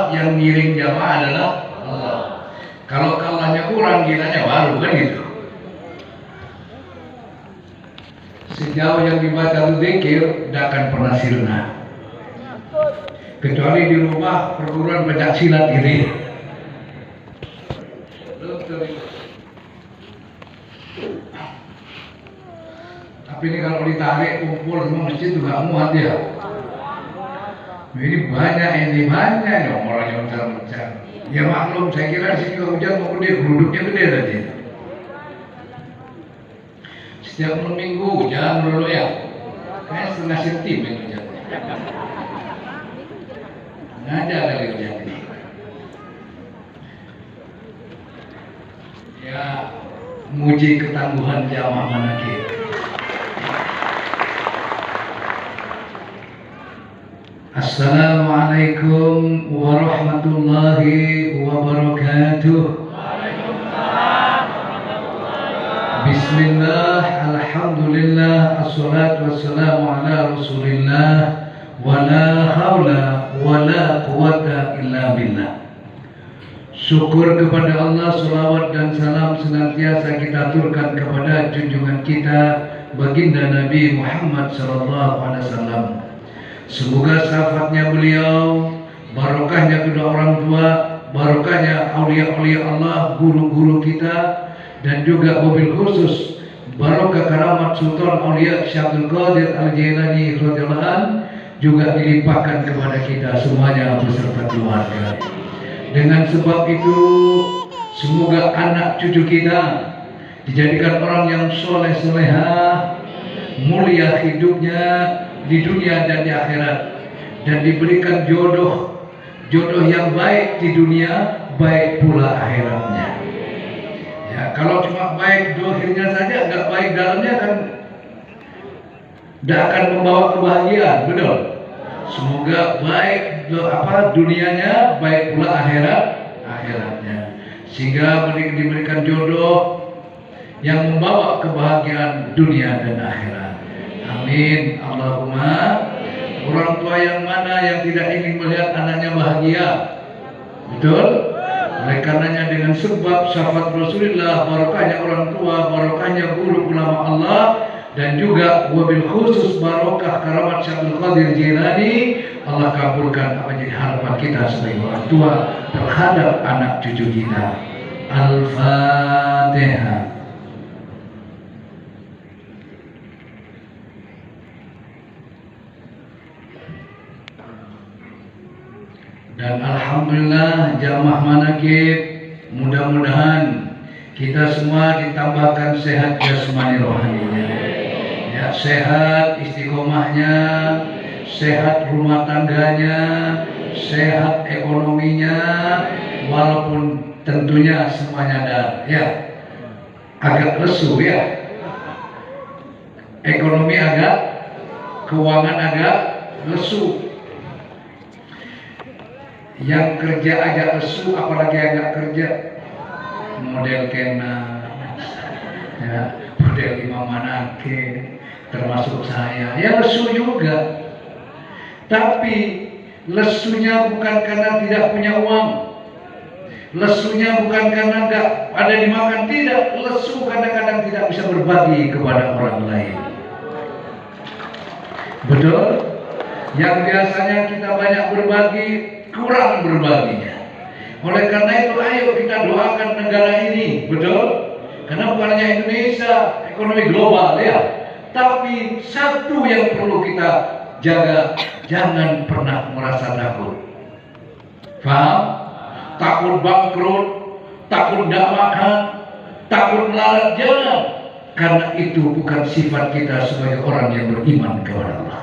tetap yang ngiring jamaah adalah Allah. Kalau kalahnya kurang kiranya baru kan gitu. Sejauh yang dibaca zikir tidak akan pernah sirna. Kecuali di rumah perguruan pencak silat ini. Tapi ini kalau ditarik kumpul semua masjid juga muat ya. Ini banyak ya orang yang mencar-mencar. Ya maklum, saya kira di sini kalau hujan mau gede, geruduknya gede tadi. Setiap malam minggu hujan dulu ya. Kayak setengah sentimen hujan. Ngajak kali hujan ini. Ya, muji ketangguhan jamaah manakib. Assalamualaikum warahmatullahi wabarakatuh. Bismillah, alhamdulillah, assalatu wassalamu ala rasulillah, wa la hawla wa la quwata illa billah. Syukur kepada Allah, salawat dan salam senantiasa kita aturkan kepada junjungan kita baginda Nabi Muhammad sallallahu alaihi wasallam. Semoga syafaatnya beliau, barokahnya kedua orang tua, barokahnya aulia-aulia Allah, guru-guru kita, dan juga mobil khusus barokah karamat Sultan Aulia Syekh Abdul Qadir Al-Jailani radhiyallahu anhu juga dilimpahkan kepada kita semuanya beserta keluarga. Dengan sebab itu, semoga anak cucu kita dijadikan orang yang soleh-solehah, mulia hidupnya di dunia dan di akhirat, dan diberikan jodoh yang baik di dunia, baik pula akhiratnya. Ya, kalau cuma baik dohirnya saja, nggak baik dalamnya kan tidak akan membawa kebahagiaan, betul? Semoga baik dunianya, baik pula akhiratnya, sehingga diberikan jodoh yang membawa kebahagiaan dunia dan akhirat. Amin, Allahumma. Orang tua yang mana yang tidak ingin melihat anaknya bahagia? Betul? Oleh karenanya dengan sebab syafaat Rasulullah, barokahnya orang tua, barokahnya guru ulama Allah, dan juga wabil khusus barokah karamat Syekh Abdul Qadir Jailani, Allah kabulkan apa yang harapan kita sebagai orang tua terhadap anak cucu kita. Al-Fatihah. Dan alhamdulillah jamaah manakib, mudah-mudahan kita semua ditambahkan sehat jasmani rohaninya. Ya, sehat istiqomahnya, sehat rumah tangganya, sehat ekonominya, walaupun tentunya semuanya ada ya agak lesu ya. Ekonomi agak, keuangan agak lesu. Yang kerja aja lesu, apalagi yang nggak kerja. Model kena, ya, model Imam Manake, termasuk saya, ya lesu juga. Tapi lesunya bukan karena tidak punya uang, lesunya bukan karena nggak ada dimakan, tidak. Lesu kadang-kadang tidak bisa berbagi kepada orang lain. Betul? Yang biasanya kita banyak berbagi, kurang berbaginya. Oleh karena itu ayo kita doakan negara ini, betul? Karena bukan hanya Indonesia, ekonomi global ya. Tapi satu yang perlu kita jaga, jangan pernah merasa takut. Paham? Takut bangkrut, takut tidak makan, takut melarat, jangan. Karena itu bukan sifat kita sebagai orang yang beriman kepada Allah.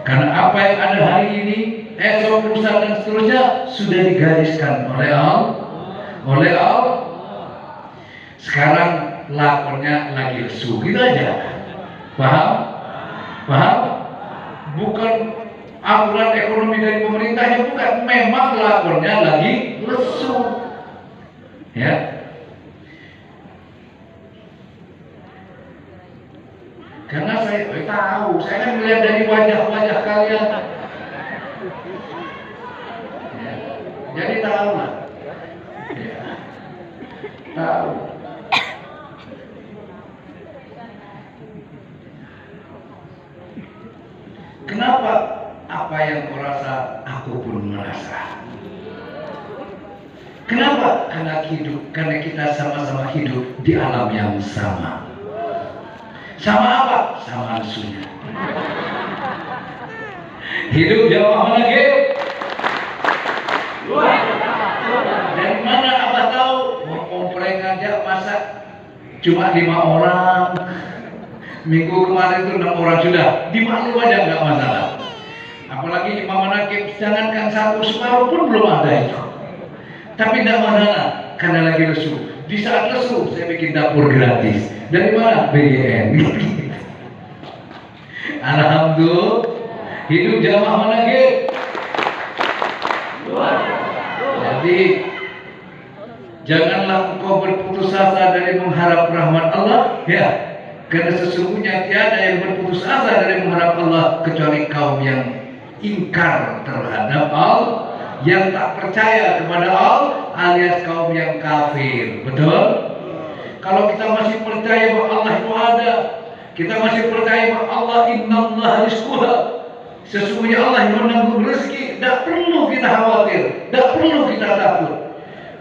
Karena apa yang ada hari ini, esok, lusa dan seterusnya sudah digariskan oleh Allah. Sekarang lakonnya lagi lesu, gitu aja. Paham? Paham? Bukan aturan ekonomi dari pemerintahnya, bukan. Memang lakonnya lagi lesu. Ya. Karena saya tahu, saya kan melihat dari wajah-wajah kalian. Ya. Jadi tahu lah. Ya. Tahu. Kenapa? Apa yang kau rasa, aku pun merasa. Kenapa? Karena kita sama-sama hidup di alam yang sama. Sama apa? Sama nafsunya. Hidup jamaah manakib. Dan mana abah tahu mau kompleng aja masak cuma 5 orang. Minggu kemarin itu 6 orang sudah. Dimaklum aja nggak masalah. Apalagi imam manakib, jangankan 1 separuh pun belum ada itu. Tapi tidak masalah karena lagi lesu. Di saat lesu saya bikin dapur gratis. Dari mana? BGN. Alhamdulillah. Hidup jamaah manakib. Jadi janganlah engkau berputus asa dari mengharap rahmat Allah, ya. Karena sesungguhnya tiada yang berputus asa dari mengharap Allah kecuali kaum yang ingkar terhadap Allah, yang tak percaya kepada Allah, alias kaum yang kafir. Betul? Kalau kita masih percaya bahwa Allah itu ada, kita masih percaya bahwa Allah innallaha rizquha, sesungguhnya Allah yang menanggung rezeki, tidak perlu kita khawatir, tidak perlu kita takut.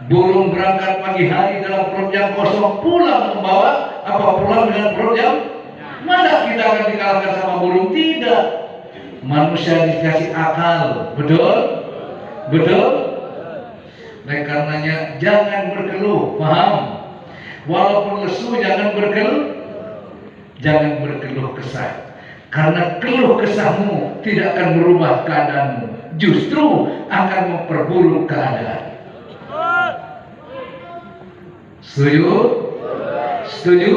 Burung berangkat pagi hari dalam perut yang kosong, pulang membawa apa? Pulang dengan perut yang, masa kita akan dikalahkan sama burung? Tidak. Manusia dikasih akal, betul? Betul? Oleh karenanya jangan berkeluh, paham? Walaupun lesu jangan berkeluh, jangan berkeluh kesah. Karena keluh kesahmu tidak akan merubah keadaanmu, justru akan memperburuk keadaan. Setuju? Setuju?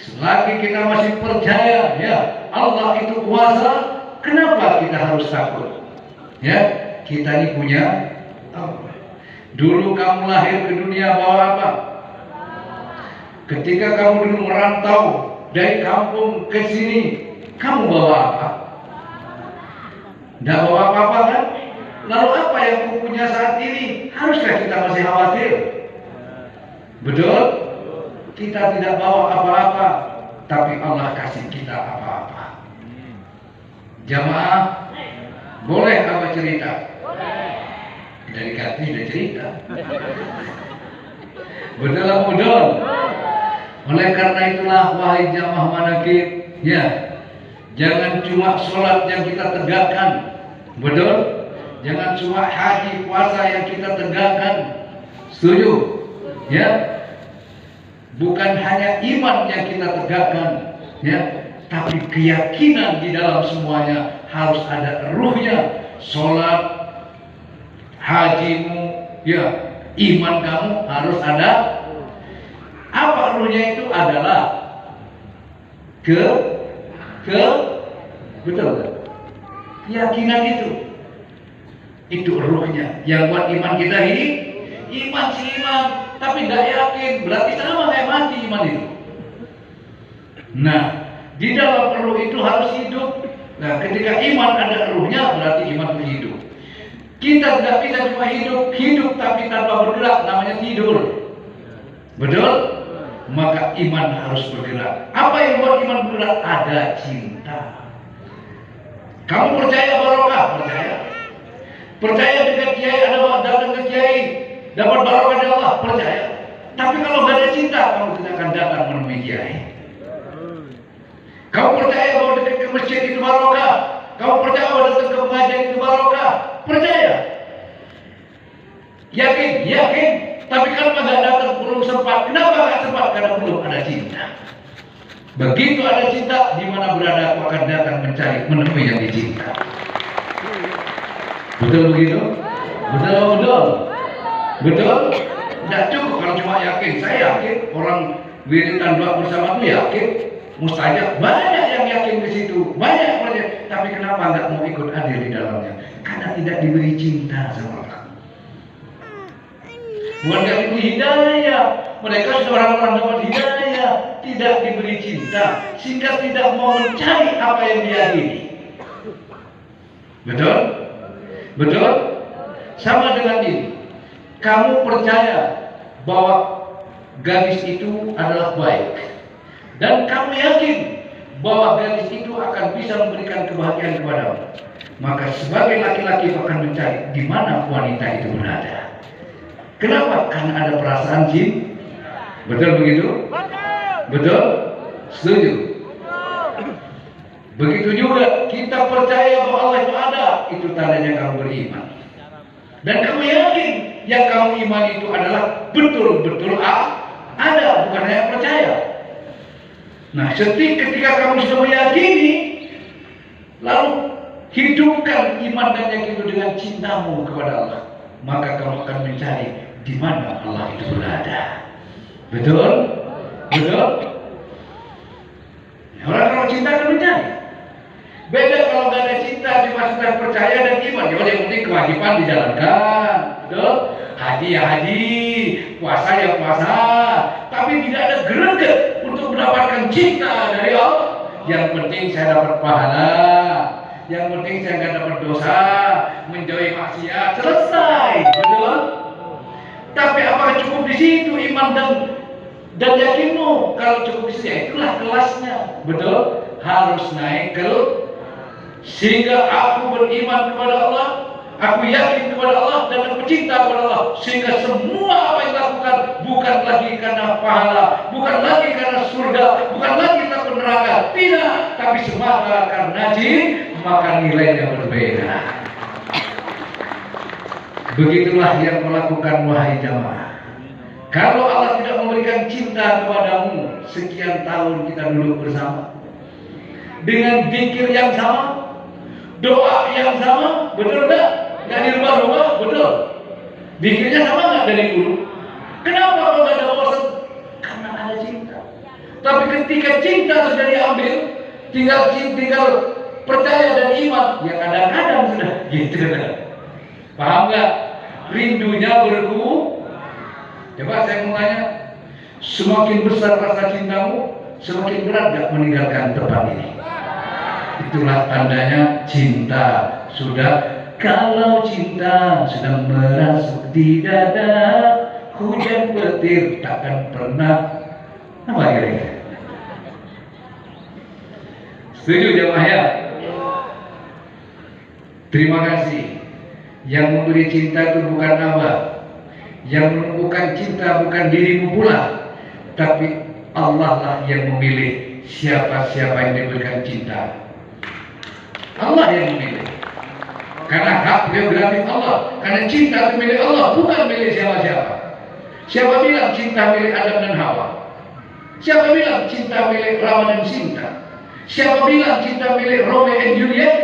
Selagi kita masih percaya, ya Allah itu kuasa, kenapa kita harus takut? Ya, kita ini punya apa? Dulu kamu lahir ke dunia bawa apa? Ketika kamu dulu merantau dari kampung ke sini, kamu bawa apa? Tidak bawa apa-apa kan? Lalu apa yang kamu punya saat ini? Haruskah kita masih khawatir? Betul? Kita tidak bawa apa-apa, tapi Allah kasih kita apa-apa. Jamaah, boleh apa cerita? Dari kaki sudah cerita. Betul. Oleh karena itulah wahai jamaah manakib, ya, jangan cuma sholat yang kita tegakkan, betul? Jangan cuma haji puasa yang kita tegakkan, setuju? Ya, bukan hanya iman yang kita tegakkan, ya, tapi keyakinan di dalam semuanya harus ada ruhnya. Sholat, hajimu, ya, iman kamu harus ada. Apa ruhnya itu? Adalah betul kan? Keyakinan itu ruhnya yang buat iman kita ini. Iman si iman, tapi tidak yakin, berarti sama kayak mati iman itu. Nah, di dalam ruh itu harus hidup. Nah, ketika iman ada ruhnya, berarti iman itu hidup. Kita tidak bisa cuma hidup tapi tanpa bergerak, namanya tidur. Betul? Maka iman harus bergerak. Apa yang buat iman bergerak? Ada cinta. Kamu percaya barokah? Percaya. Percaya dengan kiai, ada datang ke kiai, dapat barokah dari Allah? Percaya. Tapi kalau gak ada cinta, kamu tidak akan datang menemui kiai. Kamu percaya bahwa dekat ke masjid itu barokah? Kamu percaya bahwa datang ke pengajian itu barokah? Percaya. Yakin. Tapi kalau nggak datang belum sempat. Kenapa nggak sempat? Karena belum ada cinta. Begitu ada cinta, di mana berada aku akan datang menemui yang dicinta. Betul begitu? Betul? Tidak cukup kalau cuma yakin. Saya yakin orang wiridan doa bersama itu yakin. Mustajab, banyak yang yakin di situ, banyak. Tapi kenapa nggak mau ikut hadir di dalamnya? Karena tidak diberi cinta sama Allah. Bukan nggak diberi hidayah, mereka sudah orang-orang dapat hidayah, tidak diberi cinta, sehingga tidak mau mencari apa yang dia ingini. Betul? sama dengan ini. Kamu percaya bahwa gadis itu adalah baik, dan kamu yakin bahwa gadis itu akan bisa memberikan kebahagiaan kepadamu. Maka sebagai laki-laki akan mencari di mana wanita itu berada. Kenapa? Karena ada perasaan cinta. Betul begitu? Betul? Setuju? Begitu juga kita percaya bahwa Allah itu ada, itu tandanya kamu beriman. Dan kamu yakin yang kamu iman itu adalah betul-betul ada, bukan hanya percaya. Nah, ketika kamu sudah meyakini, lalu hidupkan iman dan yakin itu dengan cintamu kepada Allah, maka kamu akan mencari di mana Allah itu berada. Betul? Betul? Orang kalau cinta akan mencari. Beda kalau nggak ada cinta, cuma sudah percaya dan iman. Ya yang penting kewajiban dijalankan, betul? Haji ya haji, puasa ya puasa. Tapi tidak ada greget untuk mendapatkan cinta dari Allah. Yang penting saya dapat pahala, yang penting saya nggak dapat dosa, menjauhi maksiat, selesai, betul? Tapi apakah cukup di situ iman dan yakinmu? Kalau cukup di situ, ya itulah kelasnya, betul? Harus naik ke sehingga aku beriman kepada Allah, aku yakin kepada Allah, dan aku cinta kepada Allah. Sehingga semua apa yang dilakukan bukan lagi karena pahala, bukan lagi karena surga, bukan lagi takut neraka, tidak, tapi semata karena cinta, maka nilainya berbeda. Begitulah yang melakukan wahai jamaah. Kalau Allah tidak memberikan cinta kepadamu, sekian tahun kita duduk bersama dengan zikir yang sama, doa yang sama, betul nggak? Nggak di rumah-rumah, betul. Zikirnya sama nggak dari dulu? Kenapa kalau nggak ada bosan? Karena ada cinta. Tapi ketika cinta sudah diambil, tinggal percaya dan iman, ya kadang-kadang sudah gitu. Paham nggak? Rindunya berkurang. Coba saya mau tanya, semakin besar rasa cintamu, semakin berat nggak meninggalkan tempat ini? Itulah tandanya cinta sudah. Kalau cinta sudah merasuk di dada, hujan petir takkan pernah. Apa kira-kira? Setuju jamaah ya? Terima kasih. Yang memberi cinta itu bukan Allah. Yang menumbuhkan cinta bukan dirimu pula, tapi Allah lah yang memilih siapa-siapa yang diberikan cinta. Allah yang memilih. Karena hak prerogatif Allah. Karena cinta itu milik Allah, bukan milik siapa-siapa. Siapa bilang cinta milik Adam dan Hawa? Siapa bilang cinta milik Rama dan Sinta? Siapa bilang cinta milik Romeo and Juliet?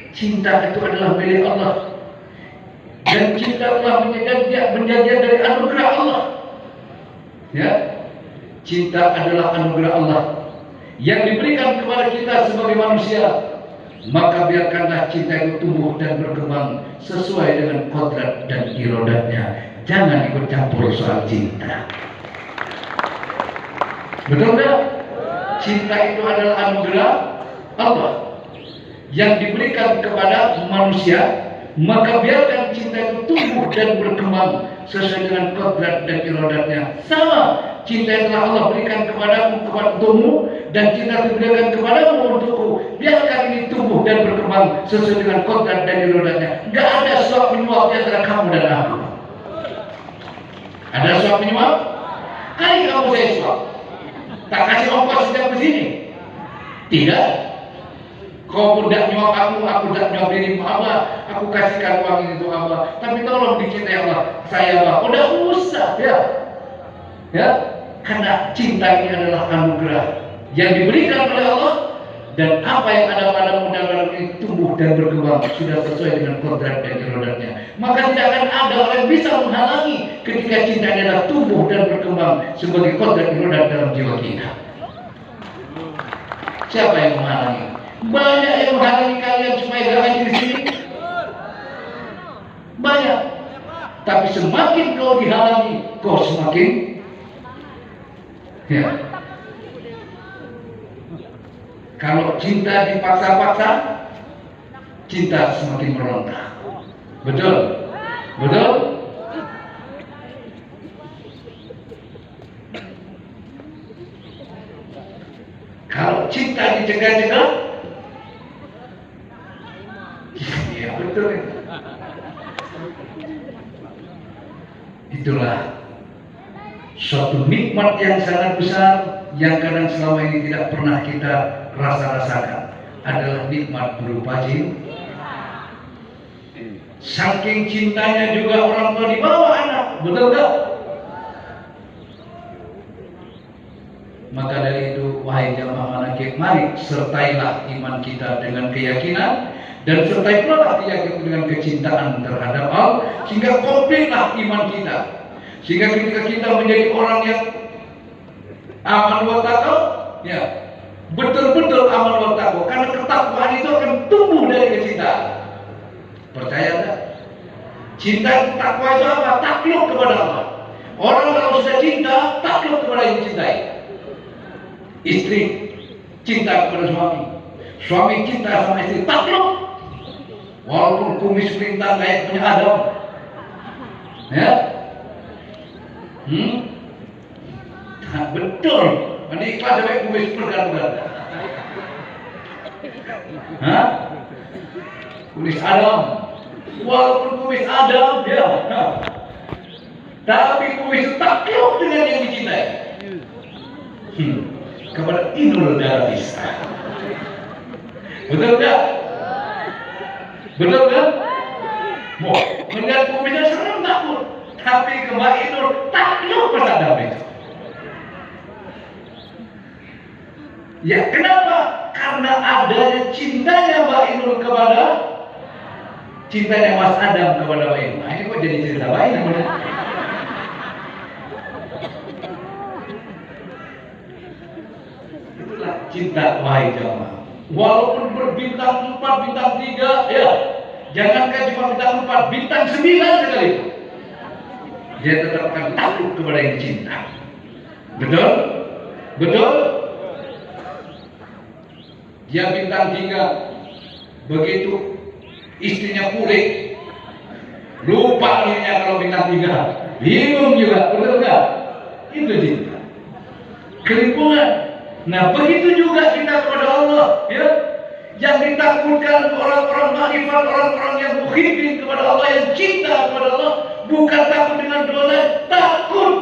Cinta itu adalah milik Allah. Dan cinta Allah menjadi dari anugerah Allah. Ya, cinta adalah anugerah Allah yang diberikan kepada kita sebagai manusia. Maka biarkanlah cinta itu tumbuh dan berkembang sesuai dengan kodrat dan irodatnya. Jangan ikut campur soal cinta. Betul nggak? Cinta itu adalah anugerah Allah yang diberikan kepada manusia. Maka biarkan cinta itu tumbuh dan berkembang sesuai dengan kodrat dan irodatnya. Sama, cinta yang telah Allah berikan kepadamu, untukmu, dan cinta yang diberikan kepadamu untukku. Biarkan ini tumbuh dan berkembang sesuai dengan kodrat dan irodatnya. Gak ada suap menyuap di antara kamu dan aku. Ada suap menyuap? Kali kamu saya suap, tak kasih ongkos setiap ke sini. Tidak. Kau pun tidak nyuap aku tidak nyuap dirimu Allah, aku kasihkan uang ini untuk Allah. Tapi tolong dicintai Allah, saya Allah. Udah usah ya, karena cinta ini adalah anugerah yang diberikan oleh Allah, dan apa yang ada padamu dan dalam ini tumbuh dan berkembang sudah sesuai dengan kodrat dan irodatnya. Maka tidak akan ada orang yang bisa menghalangi ketika cinta ini adalah tumbuh dan berkembang sebagai kodrat dan irodat dalam jiwa kita. Siapa yang menghalangi? Banyak yang menghalangi kalian supaya gak haji di sini. Banyak. Tapi semakin kau dihalangi, kau semakin ya. Kalau cinta dipaksa-paksa, cinta semakin meronta. Betul? Betul? Kalau cinta dicegah-cegah, ya betul. Itulah suatu nikmat yang sangat besar yang kadang selama ini tidak pernah kita rasakan adalah nikmat berupa cinta. Saking cintanya juga orang tua dibawa anak, betul gak? Maka dari itu, wahai jamaah manakib, mari sertailah iman kita dengan keyakinan dan sertai pula keyakinan dengan kecintaan terhadap Allah, sehingga komplitlah iman kita. Sehingga ketika kita menjadi orang yang aman wa taqwa, ya betul-betul aman wa taqwa, karena ketakwaan itu akan tumbuh dari kecintaan. Percaya tak? Cinta takwa itu apa? Takluk kepada Allah. Orang kalau sudah cinta, takluk kepada yang dicintai. Istri cinta kepada suami, suami cinta sama istri, takluk. Walaupun kumis pelintang kayak punya Adam, ya, nah, betul. Nanti ikhlas sampai kumis pegal-pegal. Hah? Kumis Adam, walaupun kumis Adam, ya, tapi kumis takluk dengan yang dicintai. Kepada Inul Daratista. Betul tak? Betul kan? Mau melihat kumisnya serem takut, tapi ke Mbak Inul takluk pada Adam itu. Ya kenapa? Karena adanya cintanya Mbak Inul kepada cintanya Mas Adam kepada Mbak Inul. Nah, ini kok jadi cerita lain namanya? Cinta, wahai jamaah, walaupun berbintang 4, bintang 3, ya, jangankan cuma bintang 4, bintang 9 sekalipun, dia tetap akan takut kepada yang cinta. Betul? Betul? Dia bintang 3, begitu istrinya purik, lupa dirinya kalau bintang 3, bingung juga, betul nggak? Itu cinta. Kelimpungan. Nah, begitu juga kita kepada Allah, ya. Yang ditakutkan orang-orang makrifat, orang-orang yang muhibbin kepada Allah, yang cinta kepada Allah, bukan takut dengan dosa, takut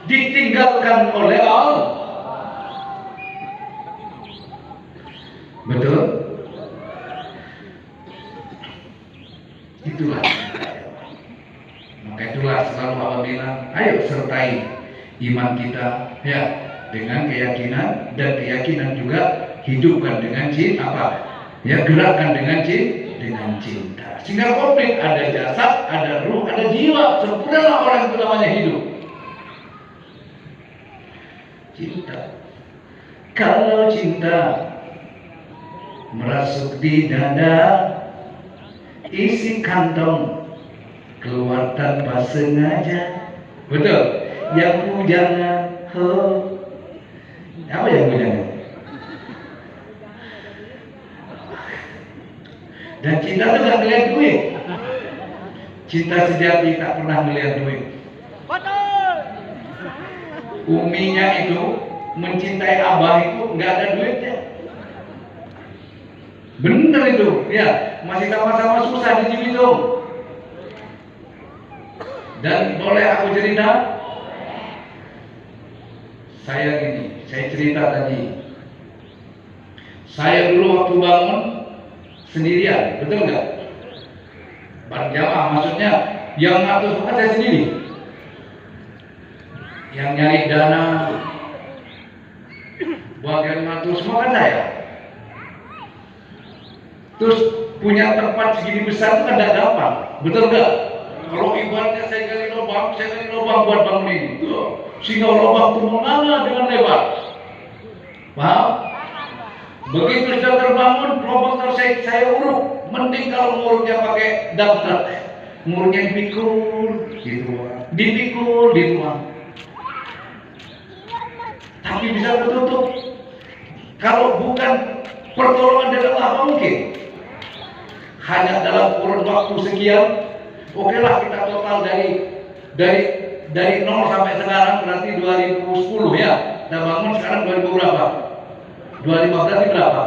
ditinggalkan oleh Allah. Betul? Itulah. Maka itulah selalu Allah bilang, ayo sertai iman kita, ya, dengan keyakinan, dan keyakinan juga hidupkan dengan cinta, apa? Ya, gerakkan dengan cinta. Sehingga komplit, ada jasad, ada ruh, ada jiwa. Sempurnalah orang itu namanya hidup. Cinta. Kalau cinta merasuk di dada, isi kantong, keluar tanpa sengaja. Betul? Yang pujangan, apa yang pujangan? Dan cinta itu gak melihat duit. Cinta sejati tak pernah melihat duit. Uminya itu mencintai abah itu gak ada duitnya. Bener itu, ya, masih sama-sama susah di Cibitung. Dan boleh aku cerita? Saya gini, saya cerita tadi. Saya dulu waktu bangun sendirian, betul nggak? Berjamaah, maksudnya yang ngatur semua saya sendiri. Yang nyari dana, bagian ngatur semua kan saya. Terus punya tempat segini besar itu kan tidak gampang, betul nggak? Kalau ibaratnya saya gali lubang buat bangun ini, tuh, sehingga lubang itu menganga dengan lebar. Paham? Begitu sudah terbangun, lubang terus saya uruk. Mending kalau nguruknya pakai daftar, nguruknya dipikul, gitu, dipikul, dituang. Tapi bisa tertutup. Kalau bukan pertolongan dari Allah, apa mungkin? Hanya dalam kurun waktu sekian, Oke lah, kita total dari 0 sampai sekarang berarti 2010 ya. Kita bangun sekarang 2000 berapa? 2015 ini berapa?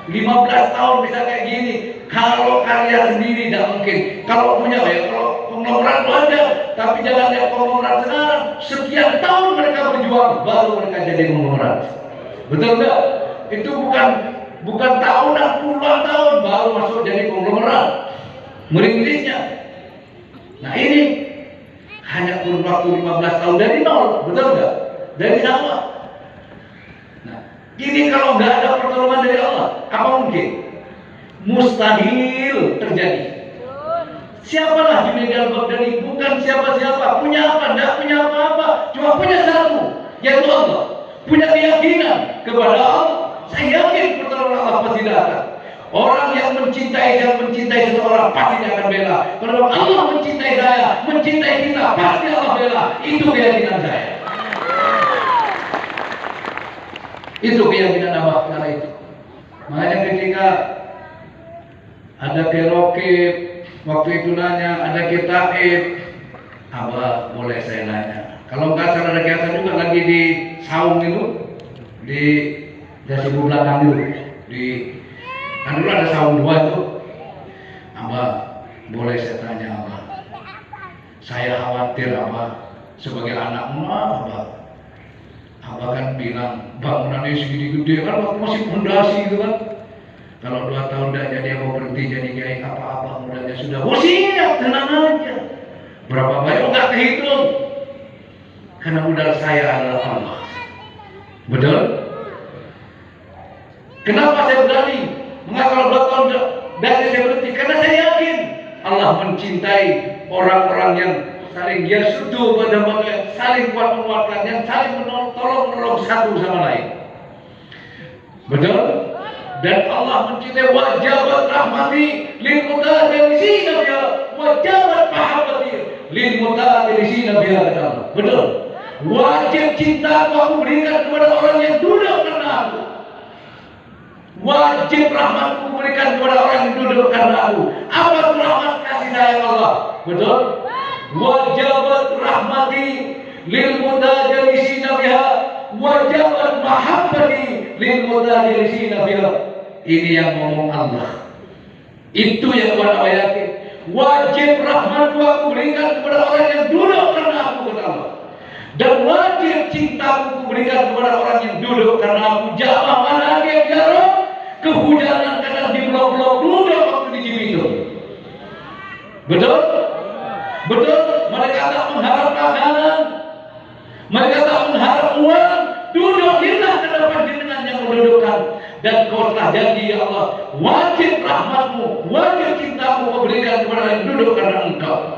15 tahun bisa kayak gini. Kalau karya sendiri tidak mungkin. Kalau punya ya, kalau konglomerat ada, tapi jangan lihat konglomerat sekarang. Sekian tahun mereka berjuang, baru mereka jadi konglomerat. Betul nggak? Itu bukan tahunan, puluhan tahun baru masuk jadi konglomerat. Merintisnya. Nah ini hanya kurun waktu 15 tahun dari nol, betul nggak? Dari sama. Nah, ini kalau nggak ada pertolongan dari Allah, apa mungkin? Mustahil terjadi. Siapalah Junaid al-Baghdadi? Bukan siapa-siapa. Punya apa? Tidak punya apa-apa. Cuma punya satu, yaitu Allah. Punya keyakinan kepada Allah. Saya yakin pertolongan Allah pasti datang. Orang yang mencintai seseorang pasti dia akan bela. Kalau Allah mencintai saya, mencintai kita, pasti Allah bela. Itu keyakinan saya. Itu keyakinan Abah kala itu. Makanya ketika ada kerokib, waktu itu nanya, ada kitaib, Abah boleh saya nanya. Kalau nggak salah ada kiasan juga lagi di saung itu, di sebelah belakang dulu, kan dulu ada saung 2 itu. Abah boleh saya tanya Abah? Saya khawatir Abah sebagai anak emak Abah kan bilang bangunannya segini gede kan waktu masih fondasi gitu kan. Kalau 2 tahun tidak jadi Abah berhenti jadi kiai apa-apa modalnya sudah. Oh siap, tenang aja. Berapa banyak nggak kehitung. Karena modal saya adalah Allah. Betul? Kenapa saya berani? Mengapa kalau 2 tahun dari saya berhenti? Karena saya yakin Allah mencintai orang-orang yang saling yasudu pada bagian, saling kuat menguatkan, yang saling menolong satu sama lain. Betul? Dan Allah mencintai wajabat rahmati lil mutadalisina biha, wajabat mahabbati lil mutadalisina biha, kata Allah. Betul? Wajib cinta aku berikan kepada orang yang duduk karena aku. Wajib rahmatku berikan kepada orang yang duduk karena aku. Apa itu rahmat kasih sayang Allah? Betul? Wajabat rahmati lil mutajalisina biha, wajabat mahabbati lil mutajalisina biha. Ini yang ngomong Allah. Itu yang buat aku yakin. Wajib rahmatku aku berikan kepada orang yang duduk karena aku, kata Allah. Dan wajib cintaku kuberikan kepada orang yang duduk karena aku. Jamaah mana yang jarang kehujanan kadang di blok-blok duduk waktu di Cibitung. Betul? Betul? Mereka tak mengharap makanan, mereka tak mengharap uang. Duduk kita ke depan jenengan yang mendudukkan. Dan kau telah janji ya Allah, wajib rahmatmu, wajib cintamu kau berikan kepada orang yang duduk karena engkau.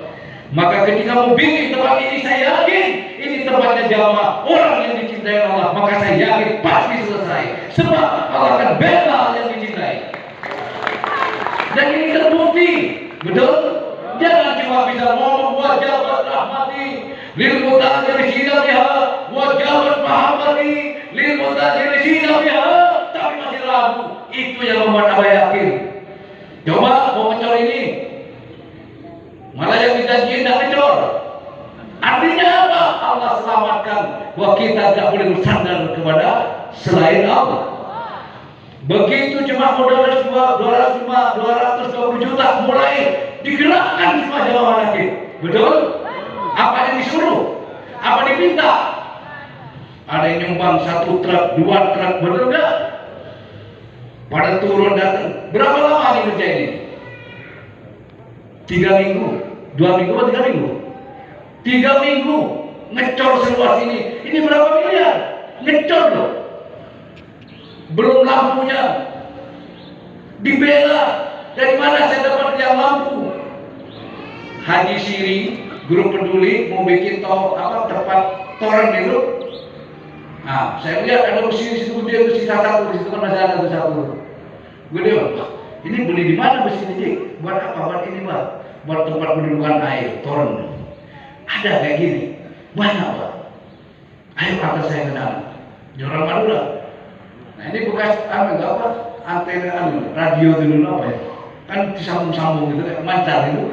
Maka ketika mau bikin tempat ini, saya yakin ini tempatnya jamaah orang yang dicintai Allah. Maka saya yakin pasti selesai. Sebab Allah akan bela yang dicintai. Dan ini terbukti. Betul? Jangan cuma bisa ngomong wajabat rahmati lil mutadalisina biha, wajabat mahabbati lil mutadalisina biha, tapi masih ragu. Itu yang membuat Abah yakin. Coba mau ngecor ini, malah yang dijanjiin tidak ngecor. Artinya apa? Allah selamatkan bahwa kita tidak boleh bersandar kepada selain Allah. Begitu cuma modal 220 juta mulai digerakkan semua jamaah lagi. Betul? Apa yang disuruh? Apa diminta? Ada yang nyumbang 1 truk, 2 truk, betul nggak? Pada turun datang. Berapa lama ini kerja ini? 3 minggu, 2 minggu atau 3 minggu? 3 minggu ngecor seluas ini. Ini berapa miliar? Ngecor loh. Belum lampunya dibela. Dari mana saya dapat yang lampu? Haji Siri, grup peduli mau bikin tempat toren itu. Nah, saya lihat ada besi di situ gede, besi satu, di situ kan masih ada satu. Gede Pak. Ini beli di mana besi ini? Buat apa? Buat ini Pak. Buat tempat pendudukan air, toren. Ada kayak gini. Banyak Pak. Ayo kata saya kenal. Di orang Madura. Nah ini bekas antena radio dulu apa ya? Kan disambung-sambung gitu, kayak mancar itu.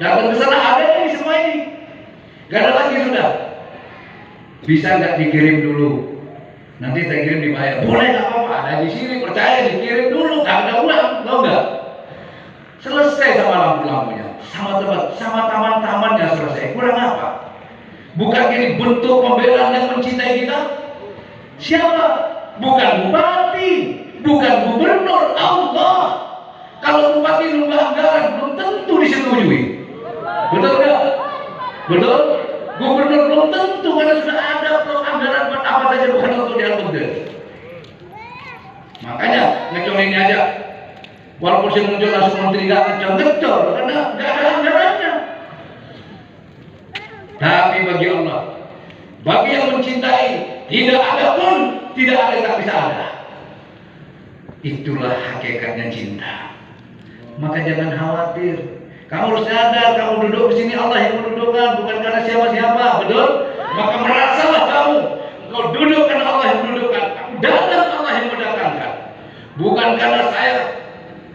Datang ke sana ada ini semua ini. Gak ada lagi sudah. Bisa nggak dikirim dulu? Nanti saya kirim dibayar. Boleh, nggak apa-apa. Ada di sini, percaya dikirim dulu. Nggak ada uang, tahu nggak? Selesai sama lampu-lampunya, sama taman-tamannya selesai. Kurang apa? Bukan ini bentuk pembelaan yang mencintai kita? Siapa? Bukan bupati, bukan gubernur, Allah. Kalau bupati nambah anggaran belum tentu disetujui. Betul nggak? Betul? Gubernur belum tentu karena sudah ada anggaran buat apa saja, bukan untuk diatur. Makanya ngecor ini aja. Walaupun saya muncul langsung menteri nggak ngecor karena nggak ada anggarannya. Tapi bagi Allah, bagi yang mencintai, tidak ada pun, tidak ada yang tak bisa ada. Itulah hakikatnya cinta. Maka jangan khawatir. Kamu harus sadar, kamu duduk di sini Allah yang mendudukkan, bukan karena siapa-siapa, betul? Maka merasalah kamu, kau duduk karena Allah yang mendudukkan, datang Allah yang mendatangkan. Bukan karena saya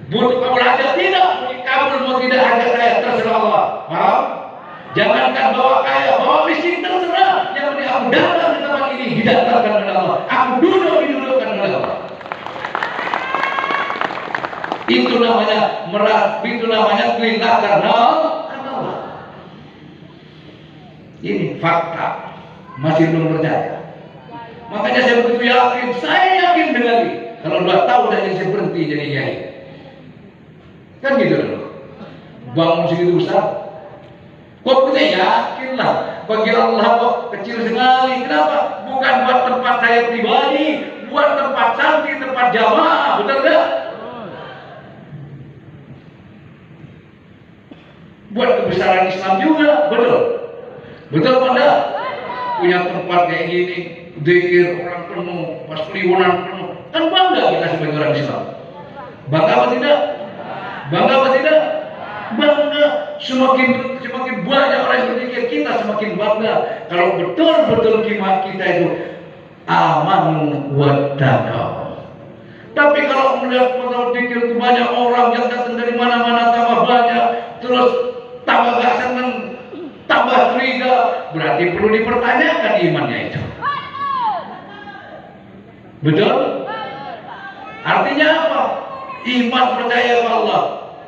butuh kamu hajat, tidak, kamu mau tidak hajat saya, terserah Allah. Paham? Jangankan bawa kaya, bawa miskin, terserah. Yang penting aku datang ke tempat ini, didatangkan oleh Allah. Aku didudukkan oleh Allah. Itu namanya merat, itu namanya perintah karena Allah. Ini fakta. Masih belum percaya. Makanya saya begitu yakin, saya yakin dengan ini. Kalau 2 tahun dan saya berhenti jadi kiai. Kan gitu loh. Bangun segitu besar. Kok kita yakinlah bagi Allah kok kecil sekali. Kenapa? Bukan buat tempat saya pribadi, buat tempat santri, tempat jamaah, betul nggak? Buat kebesaran Islam juga, betul? Betul apa enggak? Punya tempat kayak gini, zikir orang penuh, pas kliwonan penuh, kan bangga kita sebagai orang Islam. Bangga apa tidak? Bangga apa tidak? Bangga. Semakin banyak orang yang berzikir, kita semakin bangga. Kalau betul-betul kita itu aman wa taqwa. Tapi kalau melihat orang zikir itu banyak orang yang datang dari mana-mana tambah banyak, terus tambah gak seneng, tambah curiga, berarti perlu dipertanyakan imannya itu. Betul? Artinya apa? Iman percaya kepada Allah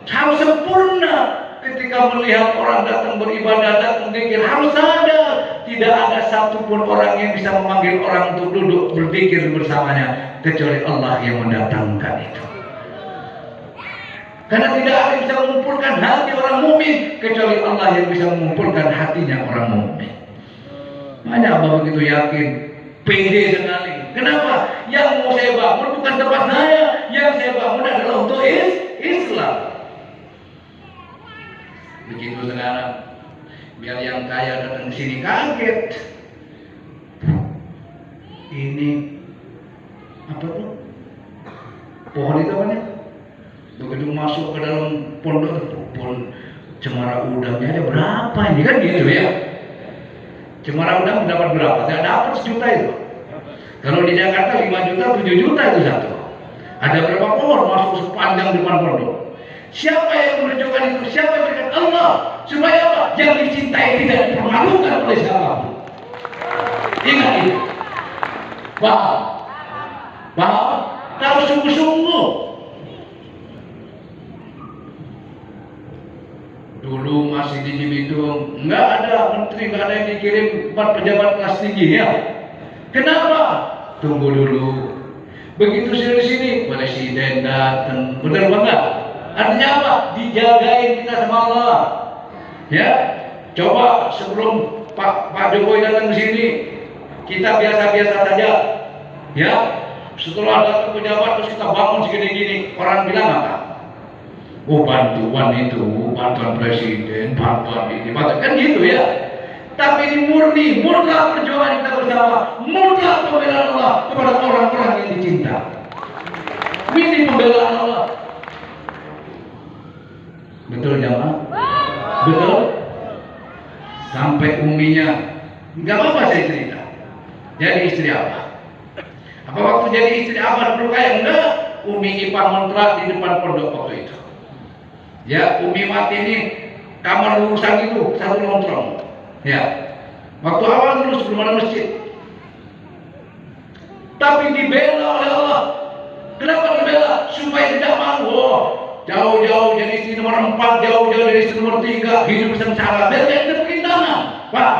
harus sempurna. Ketika melihat orang datang beribadah, datang zikir, harus sadar tidak ada satupun orang yang bisa memanggil orang untuk duduk berzikir bersamanya kecuali Allah yang mendatangkan itu. Karena tidak ada yang bisa mengumpulkan hati orang mukmin kecuali Allah yang bisa mengumpulkan hatinya orang mukmin. Makanya Abah begitu yakin, pede sekali. Kenapa? Yang mau saya bangun bukan tempat saya, yang saya bangun adalah untuk Islam. Begitu sekarang, biar yang kaya datang ke sini kaget. Ini apa tuh? Pohon itu apa nih? Begitu masuk ke dalam pondok, pohon cemara udangnya aja berapa ini kan gitu ya? Cemara udang dapat berapa? Tidak dapat 1 juta itu. Kalau di Jakarta 5 juta, 7 juta itu satu. Ada berapa pohon masuk sepanjang depan pondok? Siapa yang menunjukkan itu? Siapa yang berikan? Allah. Supaya apa? Yang dicintai tidak dipermalukan oleh siapapun. Ingat itu. Paham? Paham? Harus sungguh-sungguh. Dulu masih di Cibitung, nggak ada menteri, nggak ada yang dikirim 4 pejabat kelas tinggi ya. Kenapa? Tunggu dulu. Begitu sudah di sini, presiden datang, benar banget. Artinya apa? Dijagain kita sama Allah. Ya, coba sebelum Pak Jokowi datang ke sini, kita biasa-biasa saja. Ya, setelah datang pejabat terus kita bangun segini-gini, orang bilang apa? Oh bantuan itu, bantuan presiden, bantuan ini, bantuan kan gitu ya. Tapi ini murni, mutlak perjuangan kita bersama, mutlak pembelaan Allah kepada orang-orang yang dicinta. Ini pembelaan Allah. Betul jamaah? Betul? Sampai uminya, nggak apa-apa saya cerita. Jadi istri apa? Apa waktu jadi istri apa perlu kaya? Enggak. Umi ipar mentrak di depan pondok waktu itu. Ya, Umi mati ini kamar lulusan itu satu nongkrong. Ya, waktu awal lulus belum ada masjid, tapi dibela oleh Allah. Kenapa dibela? Supaya tidak malu. Oh, jauh-jauh jadi istri nomor 4, jauh-jauh dari istri nomor 3, hidup sengsara. Biar ada keindahan. Pak,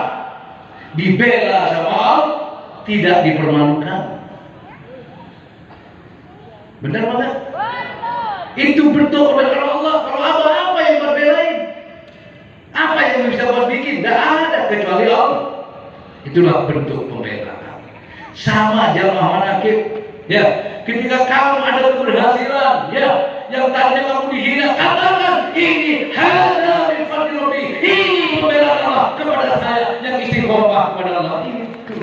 dibela sama Allah, tidak dipermalukan. Benar banget? Itu bentuk pembelaan Allah. Kalau apa yang berbelain? Apa yang bisa buat bikin? Tidak ada kecuali Allah. Itulah bentuk pembelaan. Sama jamaah manakib. Ya, ketika kamu ada keberhasilan, ya, yang tadinya kamu dihina, katakan ini hada min fadli rabbi. Ini pembelaan Allah kepada saya yang istiqomah kepada Allah. Itu.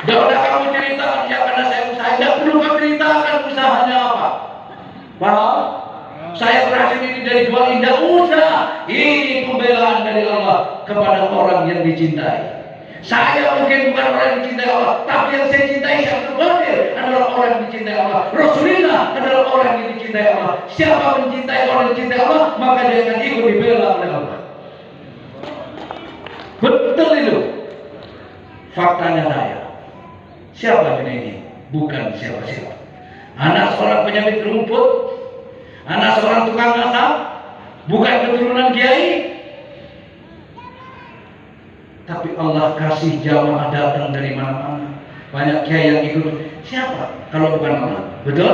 Tidak ada kamu cerita, ya karena saya usaha. Tidak perlu kamu ceritakan usahanya apa. Paham? Saya berhasil ini dari jual indah usah. Ini pembelaan dari Allah kepada orang yang dicintai. Saya mungkin bukan orang yang dicintai Allah, tapi yang saya cintai Syekh Qadir adalah orang yang dicintai Allah. Rasulullah adalah orang yang dicintai Allah. Siapa mencintai orang yang dicintai Allah, maka dia akan ikut dibela oleh Allah. Betul itu. Faktanya saya. Siapa ini? Bukan siapa-siapa. Anak seorang penyabit rumput, anak seorang tukang asap, bukan keturunan kiai. Tapi Allah kasih jamaah datang dari mana-mana. Banyak kiai yang ikut. Siapa? Kalau bukan Allah. Betul?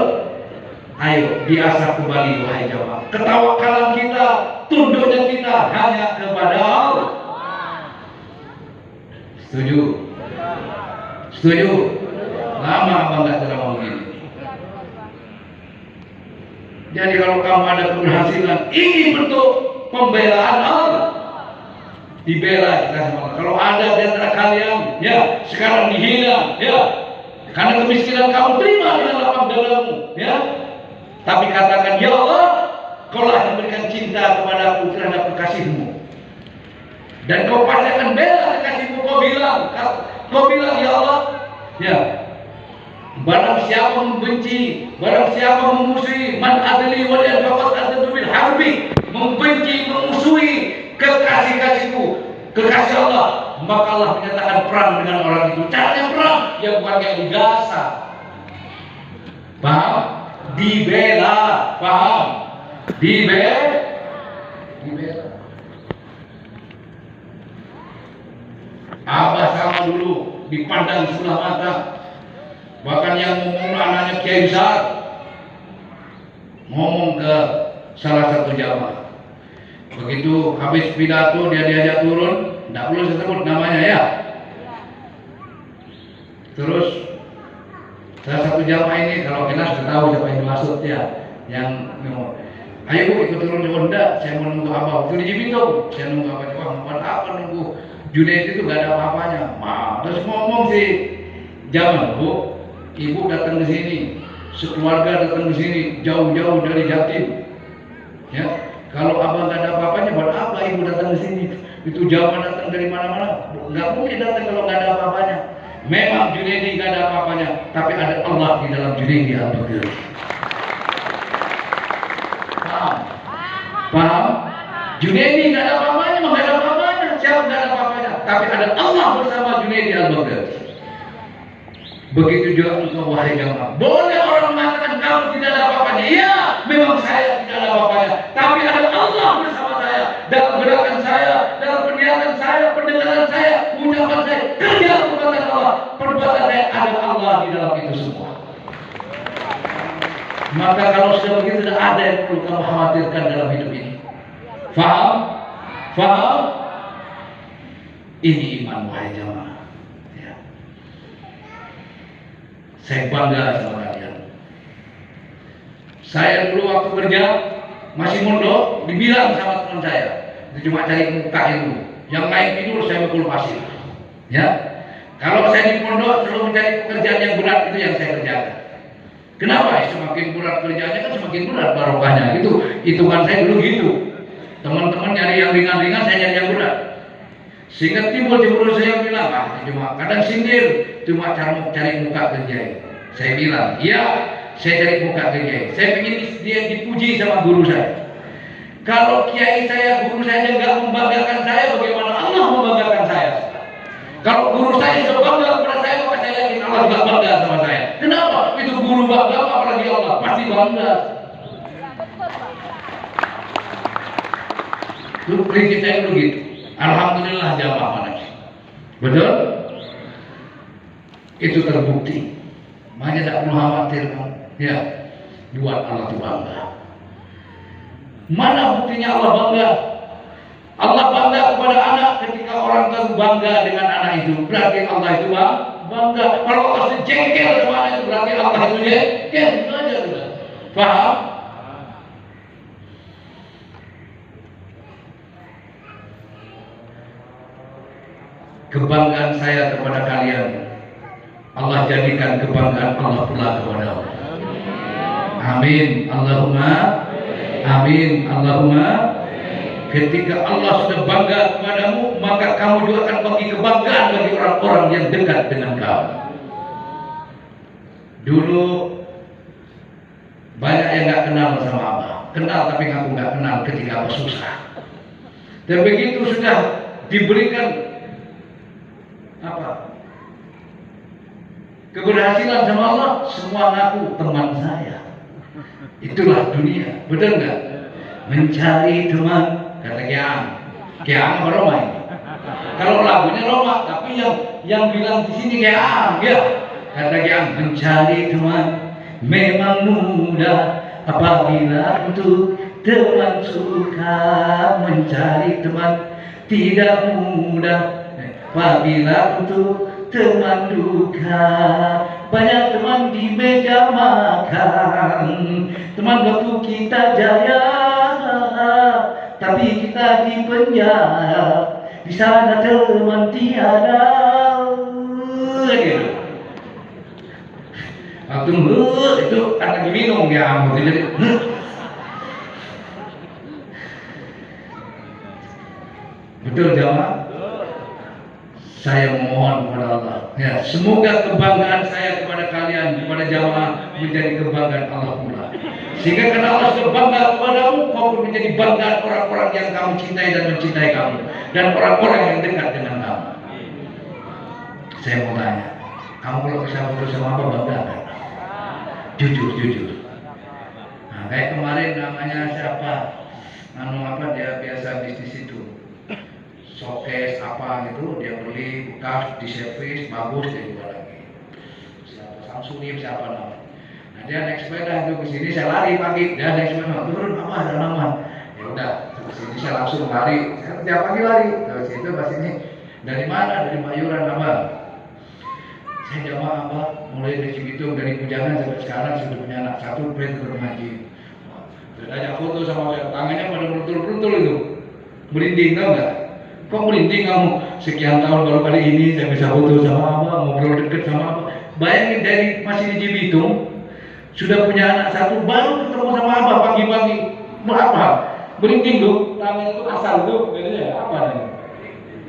Ayo diasah kembali wahai jamaah. Ketawakalan kita, tunduknya kita hanya kepada Allah. Setuju? Setuju? Lama abang nggak ceramah begini. Jadi kalau kamu ada keberhasilan, ini bentuk pembelaan Allah. Dibela kita sama Allah. Kalau ada di antara kalian, ya sekarang dihina, ya karena kemiskinan kamu, terima dengan lapang dadamu, ya. Tapi katakan, ya Allah, Kau lah yang memberikan cinta kepadaku terhadap kekasihmu. Dan Kau pasti akan bela kekasihmu. Kau bilang, ya Allah, ya. Barang siapa membenci, barang siapa memusuhi, man adli wal yadfaqat adadu bil harbi, membenci, memusuhi kekasih-kasihku, kekasih Allah, maka Allah menyatakan perang dengan orang itu. Caranya perang, ya bukan kayak digasa. Paham? Dibela, paham? Dibela. Abah sama dulu dipandang sebelah mata. Bahkan yang ngomong anaknya kiai besar, ngomong ke salah satu jamaah. Begitu habis pidato dia diajak turun, tidak perlu saya sebut namanya ya. Terus salah satu jamaah ini, kalau kita sudah tahu siapa yang dimaksud ya, yang ngomong, ayo Bu ikut turun di Honda, saya mau nunggu abah. Waktu di Jibito, saya nunggu abah. Wah, buat apa nunggu Junaid itu gak ada apa-apanya. Terus ngomong sih, jangan Bu, Ibu datang ke sini, sekeluarga datang ke sini, jauh-jauh dari Jatim. Ya, kalau abang nggak ada apa-apanya, buat apa ibu datang ke sini? Itu jamaah datang dari mana-mana, nggak mungkin datang kalau nggak ada apa-apanya. Memang Junaidi nggak ada apa-apanya, tapi ada Allah di dalam Junaidi Al-Baghdadi. Paham? Paham? Junaidi nggak ada apa-apanya, nggak ada apa-apanya. Siapa nggak ada apa-apanya? Tapi ada Allah bersama Junaidi Al-Baghdadi. Begitu juga engkau wahai jamaah. Boleh orang mengatakan kamu tidak ada apa-apanya. Iya, memang saya tidak ada apa-apanya. Tapi ada Allah bersama saya. Dalam gerakan saya, dalam penglihatan saya, pendengaran saya, ucapan saya, kerja perbuatan Allah. Perbuatan saya ada Allah di dalam itu semua. Maka kalau sudah begitu, tidak ada yang perlu kamu khawatirkan dalam hidup ini. Faham? Faham? Ini iman wahai jamaah. Saya bangga sama kalian. Saya dulu waktu kerja masih mondok, dibilang sama teman saya, itu cuma cari muka itu. Yang lain tidur saya mukul pasir. Ya, kalau saya di pondok selalu mencari pekerjaan yang berat, itu yang saya kerjakan. Kenapa? Semakin berat kerjanya kan semakin berat barokahnya. Itu hitungan saya dulu gitu. Teman-teman nyari yang ringan-ringan, saya nyari yang berat. Sehingga timbul saya bilang, cuma kadang sindir, cuma cari muka kerja. Saya bilang, iya, saya cari muka kerja. Saya ingin dia dipuji sama guru saya. Kalau kiai saya, guru saya nggak membanggakan saya, bagaimana Allah membanggakan saya? Kalau guru saya sudah bangga kepada saya, maka saya yakin Allah juga bangga sama saya. Kenapa? Itu guru bangga, apalagi Allah pasti bangga. Itu prinsip saya begitu. Alhamdulillah jamaah mana? Betul? Itu terbukti. Makanya tidak perlu khawatir, ya, buat Allah itu bangga. Mana buktinya Allah bangga? Allah bangga kepada anak ketika orang tua bangga dengan anak itu, berarti Allah itu bangga. Kalau Allah jengkel sama anak itu, berarti Allah itu jengkel. Itu aja sudah. Paham? Kebanggaan saya kepada kalian, Allah jadikan kebanggaan Allah pula kepada Allah. Amin. Allahumma amin. Allahumma. Ketika Allah sudah bangga kepadamu, maka kamu juga akan bagi kebanggaan bagi orang-orang yang dekat dengan kamu. Dulu banyak yang nggak kenal sama Abah, kenal tapi ngaku nggak kenal ketika Abah susah. Dan begitu sudah diberikan keberhasilan sama Allah, semua ngaku teman saya. Itulah dunia, benar nggak? Mencari teman, kata Kiam apa Roma ini? Kalau lagunya Roma, tapi yang bilang di sini Kiam, ya. Kata Kiam, mencari teman memang mudah apabila untuk teman suka, mencari teman tidak mudah apabila untuk teman duka. Banyak teman di meja makan, teman waktu kita jaya, tapi kita di penjara, di sana teman tiada. Gitu. Waktu itu anak diminum ya, jadi betul jamaah. Saya memohon kepada Allah, ya, semoga kebanggaan saya kepada kalian, kepada jamaah menjadi kebanggaan Allah pula. Sehingga karena Allah sudah bangga kepadamu, kau pun menjadi banggaan orang-orang yang kamu cintai dan mencintai kamu, dan orang-orang yang dekat dengan kamu. Saya mau tanya, kamu kalau bisa foto sama apa bangga kan? Jujur. Nah, kayak kemarin namanya siapa? Dia biasa bisnis itu. Showcase apa gitu, dia beli bekas, di servis bagus, dia jual lagi. Siapa Samsung siapa namanya? Nah dia naik sepeda itu ke sini, saya lari pagi, dia naik sepeda turun apa ada nama? Ya udah, ke sini saya langsung lari, saya tiap pagi lari. Terus itu pas ini dari mana? Dari Mayuran Abang. Saya jamaah Abang, mulai dari Cibitung, dari Pujangan sampai sekarang sudah punya anak satu, pengen bermaji. Sudah ajak foto sama saya, tangannya pada berutul-berutul itu, merinding tau nggak? Kok merinding kamu? Sekian tahun baru kali ini saya bisa foto sama Abah, ngobrol deket sama Abah. Bayangin dari masih di Cibitung, sudah punya anak satu, baru ketemu sama Abah pagi-pagi. Apa? Merinding tuh, tangannya itu asal tuh, apa namanya?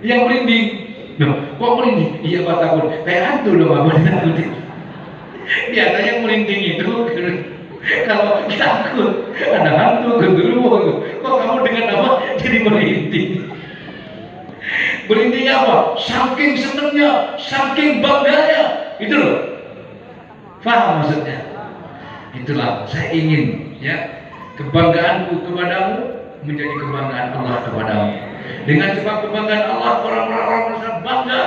Yang merinding. Loh, kok merinding? Iya Pak takut. Kayak hantu dong Abah ditakutin. Biasanya merinding itu kalau takut ada hantu genderuwo. Kok kamu dengan Abah jadi merinding? Berhentinya apa? Saking senengnya, saking bangganya, itu loh. Faham maksudnya? Itulah saya ingin, ya, kebanggaanku kepadamu menjadi kebanggaan Allah kepadamu. Dengan sebab kebanggaan Allah, orang-orang merasa bangga,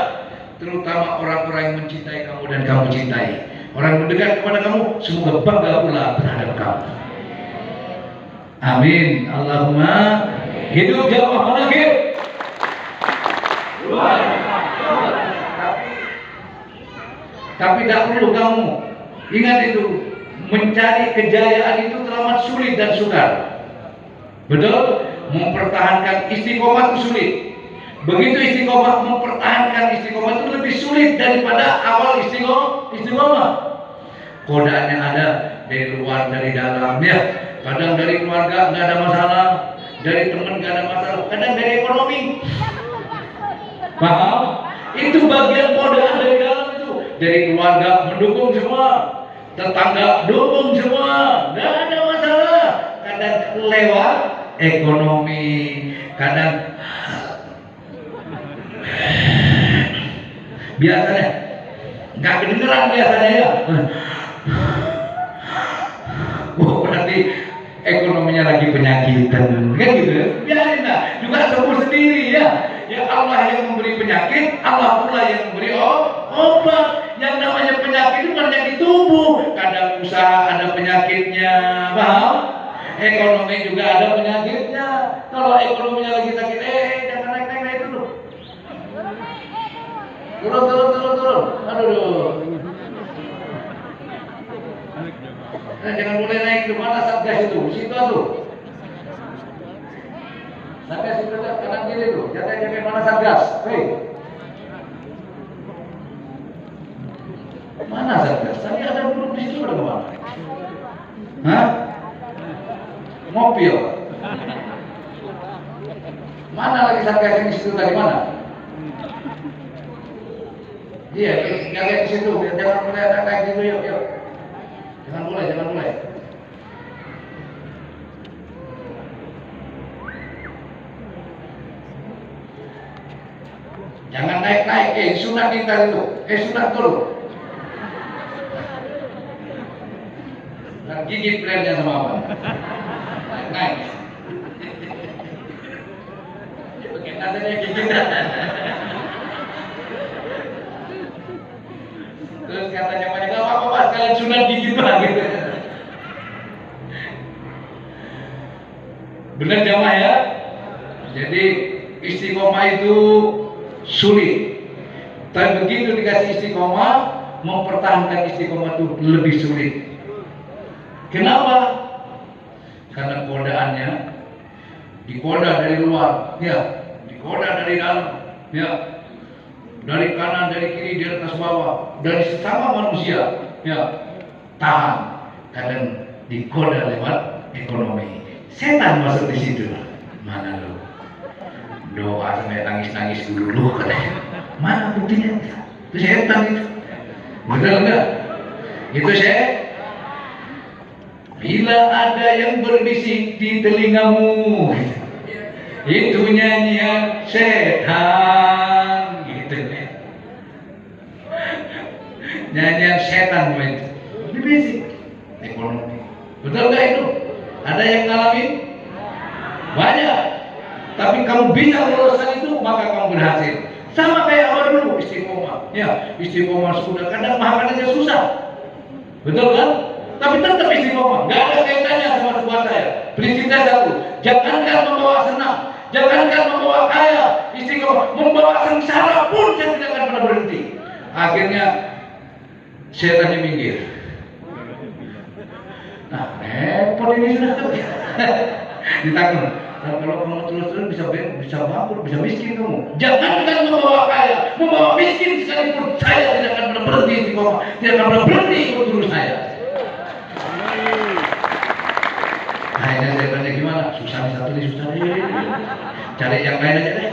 terutama orang-orang yang mencintai kamu dan kamu cintai. Orang yang mendekat kepada kamu, semoga bangga pula terhadap kamu. Amin. Allahumma hidup jamaah lagi. Tapi tidak perlu kamu ingat itu, mencari kejayaan itu teramat sulit dan sukar. Betul? Mempertahankan istiqomah itu sulit. Begitu istiqomah, mempertahankan istiqomah itu lebih sulit daripada awal istiqomah. Godaannya ada dari luar, dari dalam, ya. Kadang dari keluarga nggak ada masalah, dari teman nggak ada masalah, kadang dari ekonomi. Paham? Itu bagian godaan dari dalam itu. Dari keluarga mendukung semua, tetangga dukung semua, nggak ada masalah. Kadang lewat, ekonomi, kadang biasanya nggak kedengeran biasanya ya. Wah, berarti ekonominya lagi penyakitan, kan gitu ya? Biarin lah, juga sembuh sendiri ya. Ya Allah yang memberi penyakit, Allah pula yang memberi obat. Yang namanya penyakit itu penyakit tubuh. Kadang usaha ada penyakitnya, paham? Ekonomi juga ada penyakitnya. Kalau ekonominya lagi sakit, jangan naik dulu. Turun. Aduh. Jangan boleh naik ke mana Satgas itu, situ tuh. Satgas itu kanan kiri tuh, jaga mana Satgas. Hei. Mana Satgas? Tadi ada duduk di situ, ada kemana? Hah? Mobil. Mana lagi Satgas yang di situ tadi mana? Iya, jaga di situ, jangan mulai kayak gitu, yuk. Jangan mulai. Jangan naik, sunat kita itu, sunat dulu. Dan gigit brandnya sama apa? Naik. Pakai nadanya gigit. Terus katanya banyak nggak apa-apa sekalian sunat gigit lah gitu. Benar jamaah ya. Jadi istiqomah itu sulit. Tapi begitu dikasih istiqomah, mempertahankan istiqomah itu lebih sulit. Kenapa? Karena godaannya digoda dari luar, ya, digoda dari dalam, ya. Dari kanan, dari kiri, di atas bawah, dari sesama manusia, ya, tahan. Kadang digoda lewat ekonomi. Setan masuk di situ. Mana lu? Doa sampai nangis dulu katanya. Mana buktinya? Itu setan itu. Betul enggak? Itu saya. Bila ada yang berbisik di telingamu, itu nyanyian setan. Nyanyian setan itu dibisik ekonomi. Betul nggak itu? Ada yang ngalamin? Banyak. Tapi kamu bisa meloloskan itu, maka kamu berhasil. Sama kayak awal dulu istiqomah. Ya, istiqomah sudah kadang makan aja susah. Betul kan? Tapi tetap istiqomah. Nggak ada kaitannya sama buat saya. Prinsipnya satu. Jangankan membawa senang, jangankan membawa kaya, istiqomah, membawa sengsara pun saya tidak akan pernah berhenti. Akhirnya setannya minggir. Nah, repot ini sudah ditakut. Nah, kalau kamu terus bisa bangkrut, bisa miskin kamu. Jangankan membawa kaya, membawa miskin sekalipun saya tidak akan pernah berhenti istiqomah, tidak akan pernah berhenti ikut guru saya. Akhirnya saya tanya gimana? Susah nih satu nih, susah nih. Cari yang lain aja deh.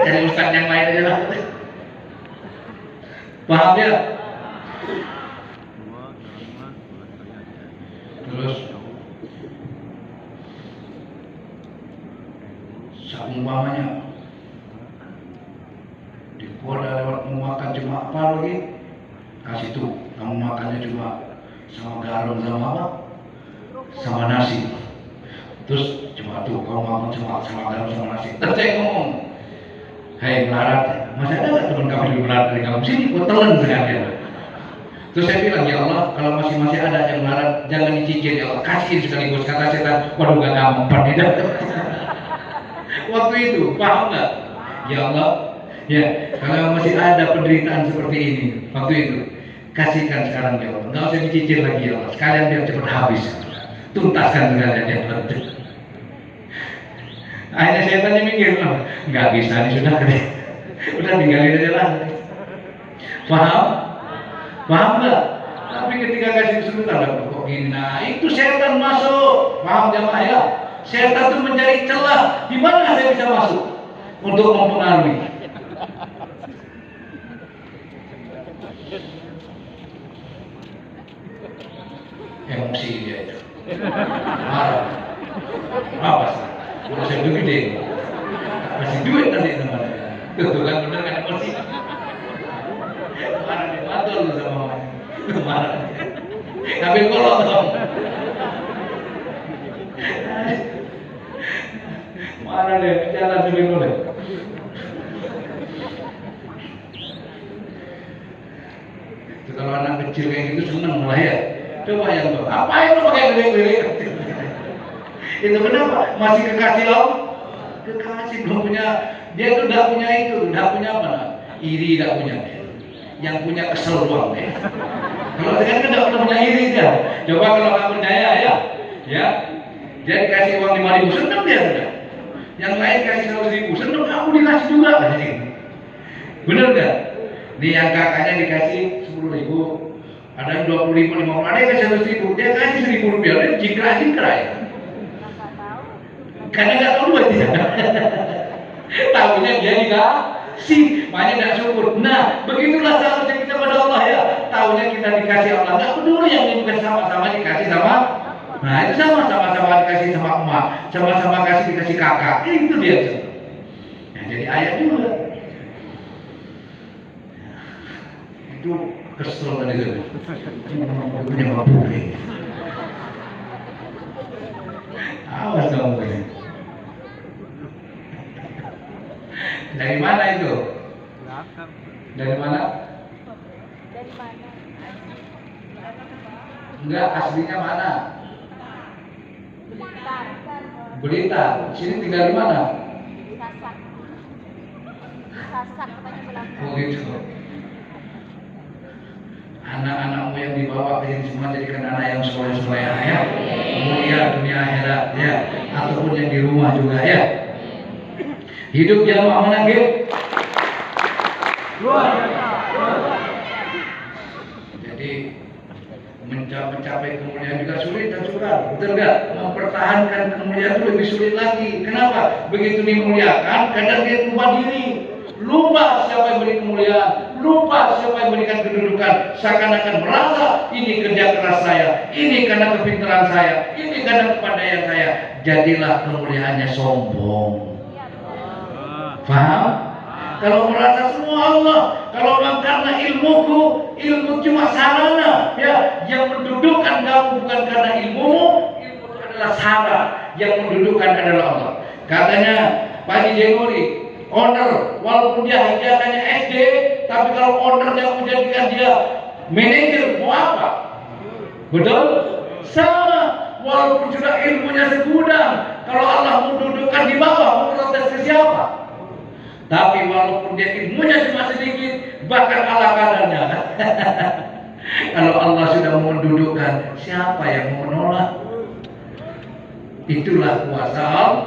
Cari ustaz yang lain aja lah. Paham ya? Terus seumpamanya digoda lewat memakan cuma apa lagi? Kasih tuh, kamu makannya cuma sama garam sama apa? Sama nasi. Terus cuma tuh, kamu makan cuma sama garam sama nasi. Terus saya ngomong, hei melarat, masih ada nggak teman kamu yang melarat dari kamu sini? Gue telan sekalian. Terus saya bilang, ya Allah, kalau masih ada yang melarat, jangan dicicil ya Allah, kasihin sekaligus. Kata setan, waduh gak gampang ini. Waktu itu, paham nggak? Ya Allah, ya kalau masih ada penderitaan seperti ini, waktu itu, kasihkan sekarang ya Allah, nggak usah dicicil lagi ya Allah, sekalian biar cepat habis, tuntaskan sekalian ya Allah. Akhirnya setannya minggir, nggak bisa nih sudah, udah tinggalin aja lah. Paham? Paham nggak? Tapi ketika kasih kesulitan, kok gini, nah itu setan masuk. Paham jamaah ya? Setan itu mencari celah, di mana saya bisa masuk untuk mempengaruhi. Emosi dia itu, marah. itu gede. Masih duit nanti namanya. Tuh kan bener kan emosi. Marah dia matur sama mamanya. Marah. Tapi kolot dong. Marah deh, jalan seminggu deh. Kalau anak kecil kayak gitu seneng malah ya. Coba yang tuh, apa itu pakai gede-gede? Itu kenapa? Masih kekasih Allah? Kekasih belum punya, dia tuh tidak punya itu, tidak punya apa? Iri tidak punya. Yang punya kesel doang ya. Kalau sekarang kan tidak punya iri dia. Coba kalau nggak percaya ya, dia dikasih uang 5.000 seneng dia sudah. Yang lain kasih 100.000 seneng, aku dikasih juga. Bener nggak? Nih yang kakaknya dikasih 10.000, ada yang 20.000, 50, ada yang kasih 100.000, dia kasih 1.000 rupiah, dia jingkrak ya. Karena nggak tahu buat dia. Tahunya dia dikasih, makanya nggak syukur. Nah, begitulah seharusnya kita pada Allah ya. Tahunya kita dikasih Allah, nggak peduli yang ini bukan sama-sama dikasih sama. Nah itu sama-sama dikasih sama emak, sama-sama dikasih kakak, itu dia. Nah, jadi ayat juga. Itu kesel tadi itu. Punya mampu ini. Awas kamu ini. Dari mana itu? Dari mana? Dari mana? Enggak, aslinya mana? Blitar. Blitar. Sini tinggal di mana? Sasak. Sasak katanya Belanda. Oh gitu. Anak-anakmu yang dibawa ke sini semua jadikan anak yang soleh-soleh ya. Mulia dunia akhirat ya. Ataupun yang di rumah juga ya. Hidup jamaah menanggil. Jadi mencapai kemuliaan juga sulit dan sukar, betul nggak? Mempertahankan kemuliaan itu lebih sulit lagi. Kenapa? Begitu dimuliakan, kadang dia lupa diri, lupa siapa yang beri kemuliaan, lupa siapa yang berikan kedudukan. Seakan-akan merasa ini kerja keras saya, ini karena kepintaran saya, ini karena kepandaian saya. Jadilah kemuliaannya sombong. Paham? Kalau merasa semua Allah, kalau memang karena ilmu cuma sarana, ya, yang mendudukkan kamu bukan karena ilmu itu adalah sarana, yang mendudukkan adalah Allah. Katanya Pak Haji Jenguri, owner, walaupun dia hanya SD, tapi kalau ownernya menjadikan dia manajer, mau apa? Betul? Sama, walaupun sudah ilmunya segudang, kalau Allah mendudukkan di bawah, mau protes ke siapa? Tapi walaupun dia ilmunya cuma sedikit, bahkan ala kadarnya. Kalau Allah sudah mendudukkan, siapa yang mau menolak? Itulah kuasa Allah.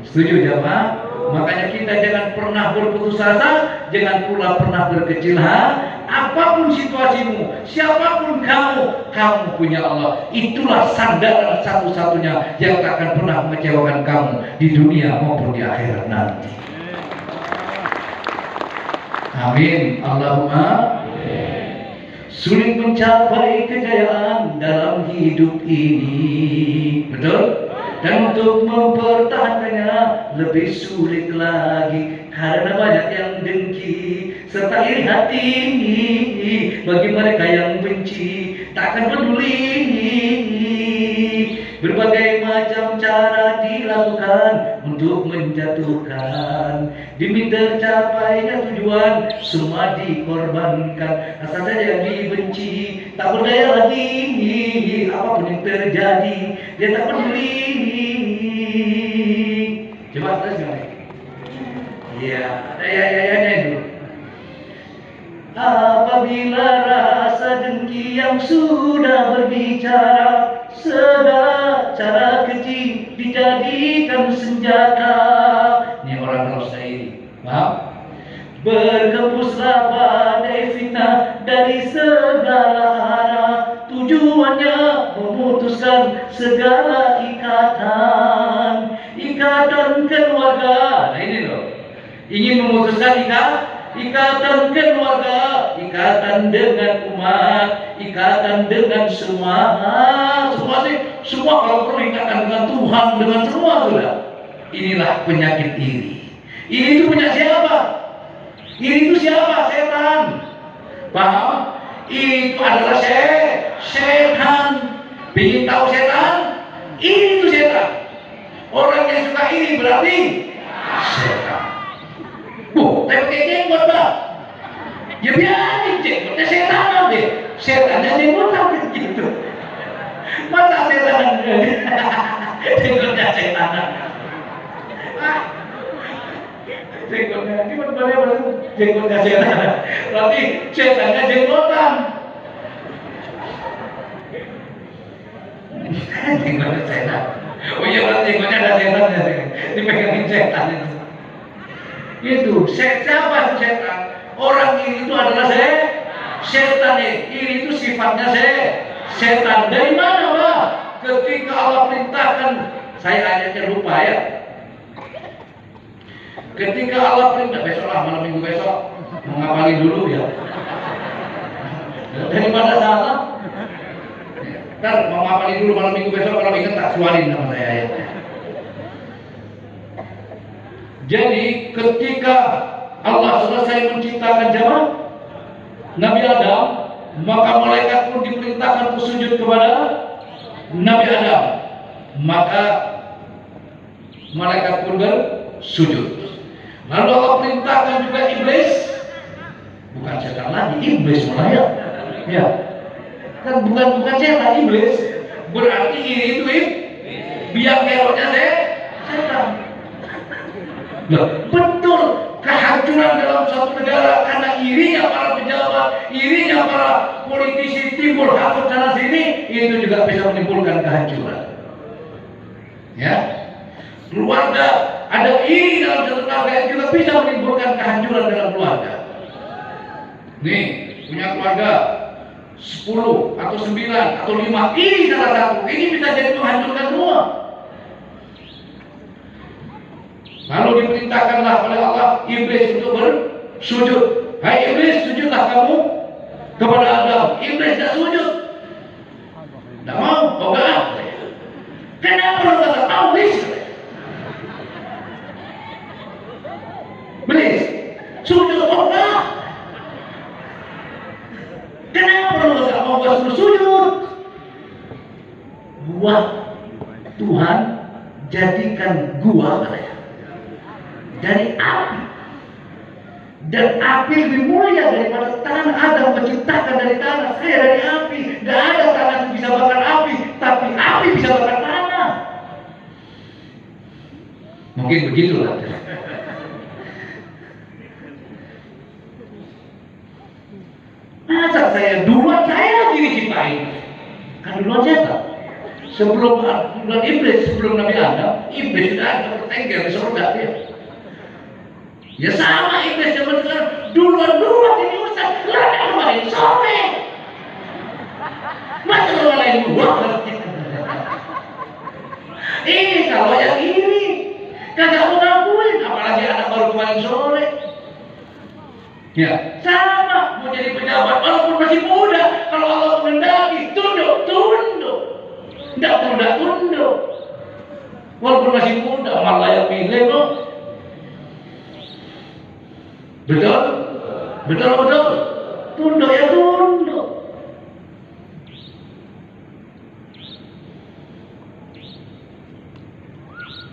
Setuju jamaah? Makanya kita jangan pernah berputus asa, jangan pula pernah berkecil hati. Apapun situasimu, siapapun kamu punya Allah. Itulah sandaran satu-satunya yang tak akan pernah mengecewakan kamu di dunia maupun di akhirat nanti. Amin. Allahumma. Sulit mencapai kejayaan dalam hidup ini, betul? Dan untuk mempertahankannya lebih sulit lagi karena banyak yang dengki serta iri hati. Bagi mereka yang benci takkan peduli. Berbagai macam cara dilakukan untuk menjatuhkan. Demi tercapainya tujuan, semua dikorbankan. Asal saja yang dibenci tak berdaya lagi. Apapun yang terjadi, dia tak peduli. Coba terus gimana? Iya, ada ya itu. Apabila rasa dengki yang sudah berbicara, segala cara keji dijadikan senjata. Ini orang kalau saya ini, paham? Berkembuslah badai fitnah dari segala arah, tujuannya memutuskan segala ikatan keluarga. Nah ini loh, ingin memutuskan ikatan keluarga, ikatan dengan umat, ikatan dengan semua kalau perlu ikatan dengan Tuhan, dengan semua sudah. inilah penyakit iri. Iri itu punya siapa? Iri itu siapa? Setan. Paham? Iri itu adalah setan. Ingin tahu setan? Iri itu setan. Orang yang suka iri berarti setan. Tapi pakai jenggot Pak. Ya biarin jenggotnya setan deh. Setannya jenggotan gitu. Masa setan jenggotnya setan. Jenggotnya ini benar jenggotnya setan. Berarti setannya jenggotan. Jenggotnya setan. Oh iya berarti jenggotnya ada setannya. Dipegangin setan itu. Itu siapa setan? Orang iri itu adalah setan. Iri itu sifatnya setan. Dari mana Pak? Ketika Allah perintahkan, saya ayatnya lupa ya. Ketika Allah perintah, besok lah malam minggu besok mengapali dulu ya. Daripada salah. Ntar mau ngapalin dulu malam minggu besok, kalau ingat tak sualin sama saya ayatnya. Jadi ketika Allah selesai menciptakan jamaah Nabi Adam, maka malaikat pun diperintahkan bersujud kepada Nabi Adam. Maka malaikat pun bersujud. Lalu Allah perintahkan juga iblis, bukan setan lagi, iblis malah ya. Kan bukan setan, iblis. Berarti iri itu biang keroknya setan. Nah, betul, kehancuran dalam suatu negara karena irinya para pejabat, irinya para politisi timbul hasut sana sini, itu juga bisa menimbulkan kehancuran. Ya, keluarga ada iri dalam satu keluarga juga bisa menimbulkan kehancuran dalam keluarga. Nih, punya keluarga 10 atau 9 atau 5 iri salah satu, ini bisa jadi menghancurkan semua. Lalu diperintahkanlah oleh Allah iblis untuk bersujud. Hai iblis, sujudlah kamu kepada Adam. Iblis tidak sujud. Tidak mau. Oh enggak. Kenapa lu tidak mau iblis? Iblis sujud. Oh enggak. Kenapa lu tidak mau bersujud? Buat Tuhan jadikan gua katanya dari api, dan api lebih mulia daripada tanah. Adam menciptakan dari tanah, saya dari api. Gak ada tanah yang bisa bakar api, tapi api bisa bakar tanah. Mungkin begitulah. Masa saya duluan, saya lagi diciptain? Kan duluan setan. Sebelum iblis, sebelum Nabi Adam, iblis sudah ada bertengger di surga dia. Ya sama iblis zaman sekarang, duluan ini Ustaz, lah kemarin sore. Masa lu lain gua? Kalau yang ini kagak mau ngakuin, apalagi anak baru kemarin sore. Ya, sama mau jadi pejabat walaupun masih muda, kalau Allah mengendaki, tunduk. Enggak tunduk. Walaupun masih muda, malah yang milih kok. Betul. Tunduk ya tunduk.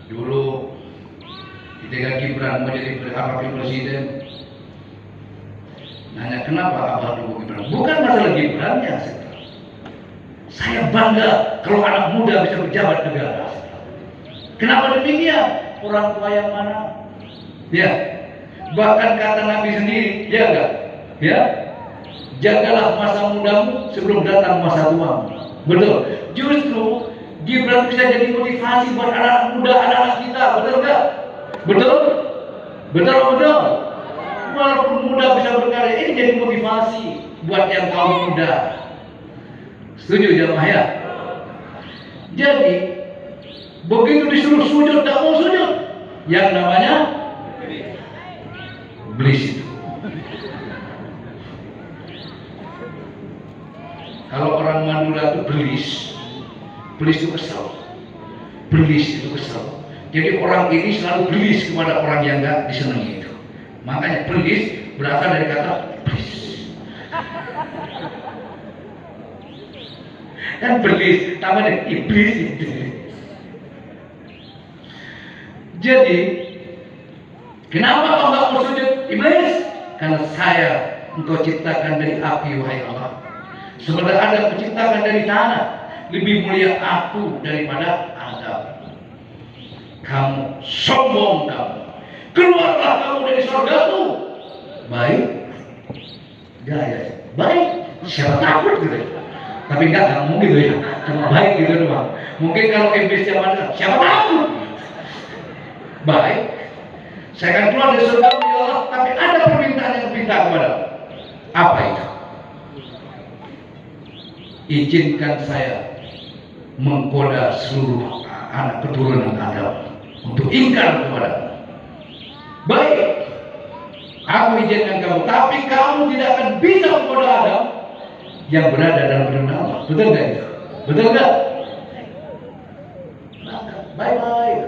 Dulu ketika Gibran mau jadi wakil presiden, nanya kenapa abah dulu Gibran? Bukan masalah Gibrannya, saya bangga kalau anak muda bisa berjabat negara. Kenapa demikian? Orang tua yang mana? Ya. Bahkan kata Nabi sendiri, ya enggak? Ya, jagalah masa mudamu sebelum datang masa tuamu. Betul. Justru Gibran bisa jadi motivasi buat anak muda, anak-anak kita. Betul enggak? Betul. Walaupun muda bisa berkarya, ini jadi motivasi buat yang kaum muda. Setuju jamaah ya? Jadi begitu disuruh sujud, tak mau sujud. Yang namanya iblis itu. Kalau orang Madura itu belis itu kesel. Jadi orang ini selalu belis kepada orang yang nggak disenangi itu. Makanya belis berasal dari kata iblis. Dan belis tambah dari iblis itu. Jadi kenapa kau nggak mau sujud iblis? Karena saya engkau ciptakan dari api wahai Allah. Sebenarnya Adam menciptakan dari tanah. Lebih mulia aku daripada Adam. Kamu sombong kamu. Keluarlah kamu dari surgaku. Baik. Gaya. Baik. Siapa takut gitu. Tapi enggak kamu gitu ya. Cuma baik gitu doang. Mungkin kalau iblis yang mana, siapa takut? Baik. Saya akan keluar dari surga ya Allah, tapi ada permintaan yang minta kepada. Apa itu? Izinkan saya menggoda seluruh anak keturunan Adam untuk ingkar kepada. Baik, aku izinkan kamu, tapi kamu tidak akan bisa menggoda Adam yang berada dalam firman Allah. Betul nggak itu? Betul nggak? Bye bye.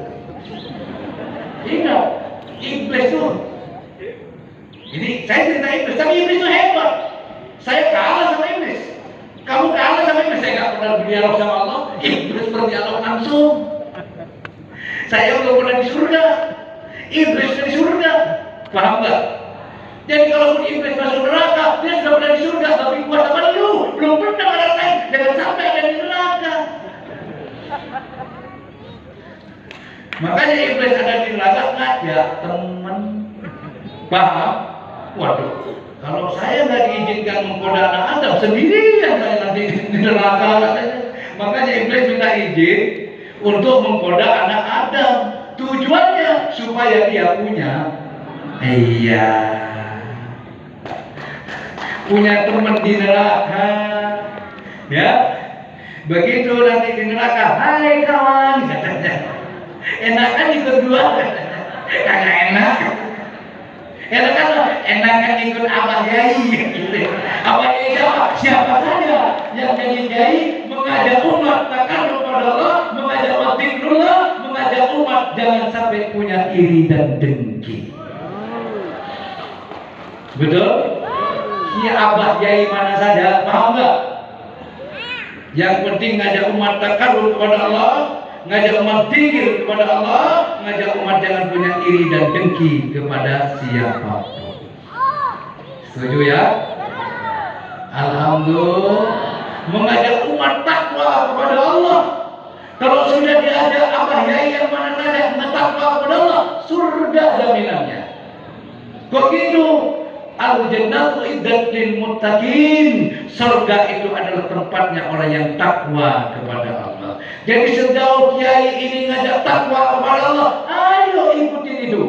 Ingat, iblis itu. Ini saya cerita iblis, tapi iblis itu hebat. Saya kalah sama iblis. Kamu kalah sama iblis. Saya nggak pernah berdialog sama Allah. Iblis berdialog langsung. Saya belum pernah di surga. Iblis di surga. Paham nggak? Jadi kalau iblis masuk neraka, dia sudah pernah di surga, tapi kuat sama lu. Belum pernah ngerasain. Jangan sampai ada di neraka. Makanya iblis ada di neraka ngajak teman. Paham? Waduh. Kalau saya nggak diizinkan menggoda anak Adam, sendirian saya nanti di neraka. Makanya iblis minta izin untuk menggoda anak Adam. Tujuannya supaya dia punya teman di neraka. Ya, begitu nanti di neraka, hai kawan, katanya. Enakan ikut gua, kagak enak. Enakan ikut Abah Yai. Abah Yai siapa saja yang jadi Yai, mengajak umat takarrub kepada Allah, mengajak umat zikrullah, mengajak umat jangan sampai punya iri dan dengki. Betul? Si Abah Yai mana saja, paham nggak? Yang penting ngajak umat takarrub kepada Allah, ngajak umat zikir kepada Allah, ngajak umat jangan punya iri dan dengki kepada siapapun. Setuju ya? Alhamdulillah. Mengajak umat takwa kepada Allah. Kalau sudah diajak Abah Yai yang mana saja bertakwa kepada Allah, surga jaminannya. Kok gitu? Al-jannatu iddat lil muttaqin. Surga itu adalah tempatnya orang yang takwa kepada Allah. Jadi sejauh kiai ini ngajak takwa kepada Allah, ayo ikutin itu.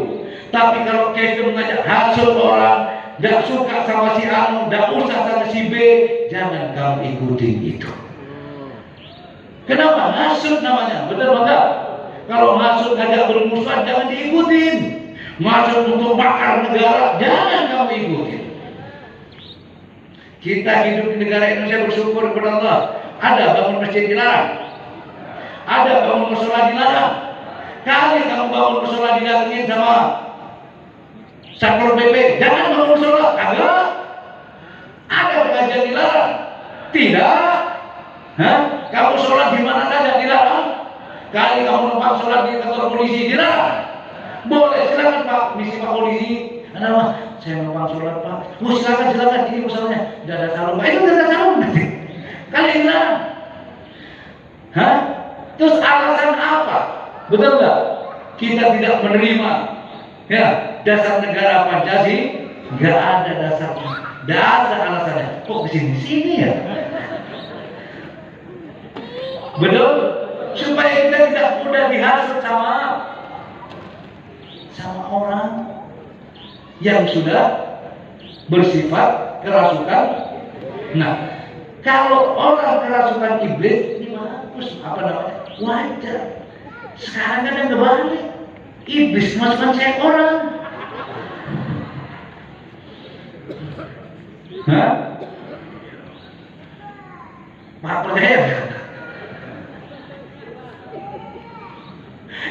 Tapi kalau kiai itu mengajak hasut orang, tidak suka sama si Anu, tidak usah sama si B, jangan kamu ikutin itu. Kenapa? Hasut namanya, benar enggak? Kalau hasut ngajak bermusuhan, jangan diikutin. Masuk untuk bakar negara, jangan kamu ikutin. Kita hidup di negara Indonesia bersyukur kepada Allah. Ada bangun masjid dilarang, ada bangun musola dilarang. Kali kamu bangun musola dilarangin sama Satpol PP, jangan bangun musola. Agak ada pengajian dilarang, tidak. Kamu sholat di mana saja dilarang. Kali kamu numpang sholat di kantor polisi dilarang. Boleh, silakan Pak, misi Pak polisi. Kenapa? Saya numpang sholat Pak. Oh silakan, ini musolanya. Tidak ada sarung, itu tidak ada sarung nanti. Kalian bilang, terus alasan apa? Betul nggak? Kita tidak menerima, ya, dasar negara Pancasila. Nggak ada dasarnya, nggak ada alasannya. Kok kesini ya? Betul? Supaya kita tidak mudah dihasut sama orang yang sudah bersifat kerasukan. Nah, kalau orang kerasukan iblis, ini bagus, apa namanya? Wajar. Sekarang kan yang kebalik, iblis masukkan saya orang. Pak percaya?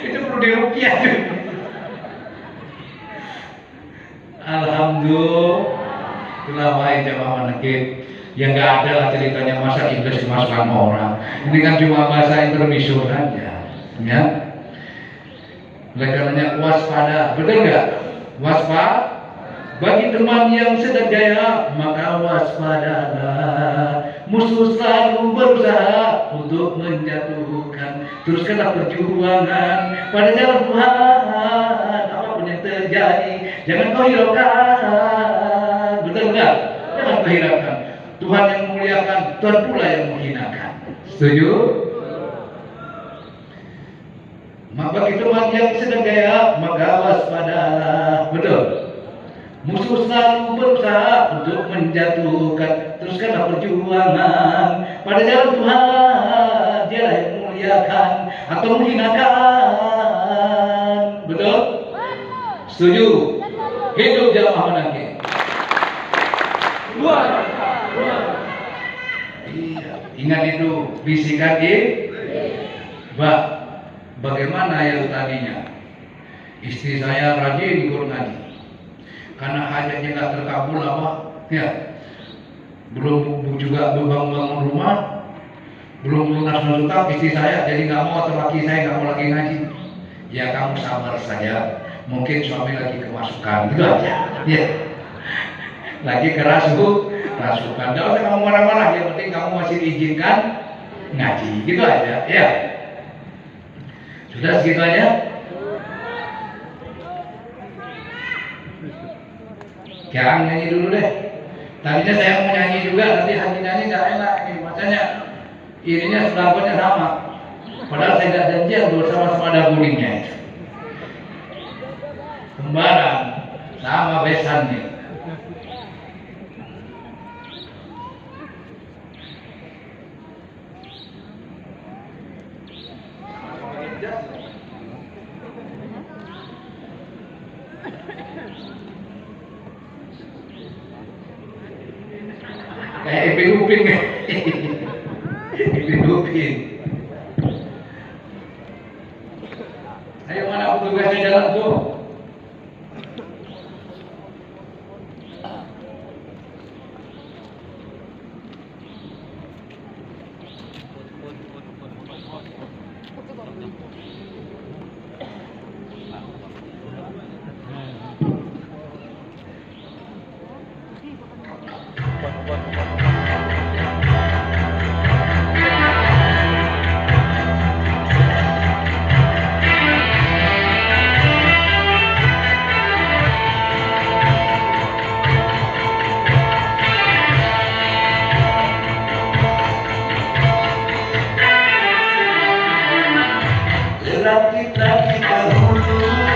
Itu perlu dirupiah. Alhamdulillah. Itulah wahai jamaah manakib. Ya nggak ada lah ceritanya masa iblis dimasukkan orang. Ini kan cuma bahasa intermezzo saja. Ya. Oleh karenanya waspada, betul nggak? Waspada. Bagi teman yang sedang jaya, maka waspadalah. Musuh selalu berusaha untuk menjatuhkan. Teruskanlah perjuangan pada jalan Tuhan. Apapun yang terjadi, jangan kau hiraukan. Betul nggak? Jangan kau hiraukan. Tuhan yang memuliakan, Tuhan pula yang menghinakan. Setuju? Bagi teman yang sedang jaya, maka waspadalah. Betul. Musuh selalu berusaha untuk menjatuhkan. Teruskanlah perjuangan pada jalan Tuhan. Dialah yang memuliakan atau menghinakan. Betul? Setuju? Hidup jamaah manakib. Iya. Ingat itu bisikan bagaimana yang tadinya istri saya rajin ikut ngaji. Karena hajatnya nggak terkabul apa, ya, belum juga bangun rumah, belum lunas utang istri saya, jadi nggak mau atau laki saya nggak mau lagi ngaji. Ya kamu sabar saja, mungkin suami lagi kemasukan, gitu aja. Ya, lagi kerasukan. Nggak usah kamu marah-marah, yang penting kamu masih diizinkan ngaji, gitu aja. Ya, sudah segitu aja. Jangan nyanyi dulu deh. Tadinya saya mau nyanyi juga, nanti hanya nyanyi nggak enak. Ini macamnya, ininya sebelahnya sama. Padahal saya nggak janjian tuh sama-sama ada kuningnya. Kembaran sama besannya. Kayak Ipin Upin kan? Ipin Upin. Ayo mana petugasnya jalan tuh? Rakit-rakit dahulu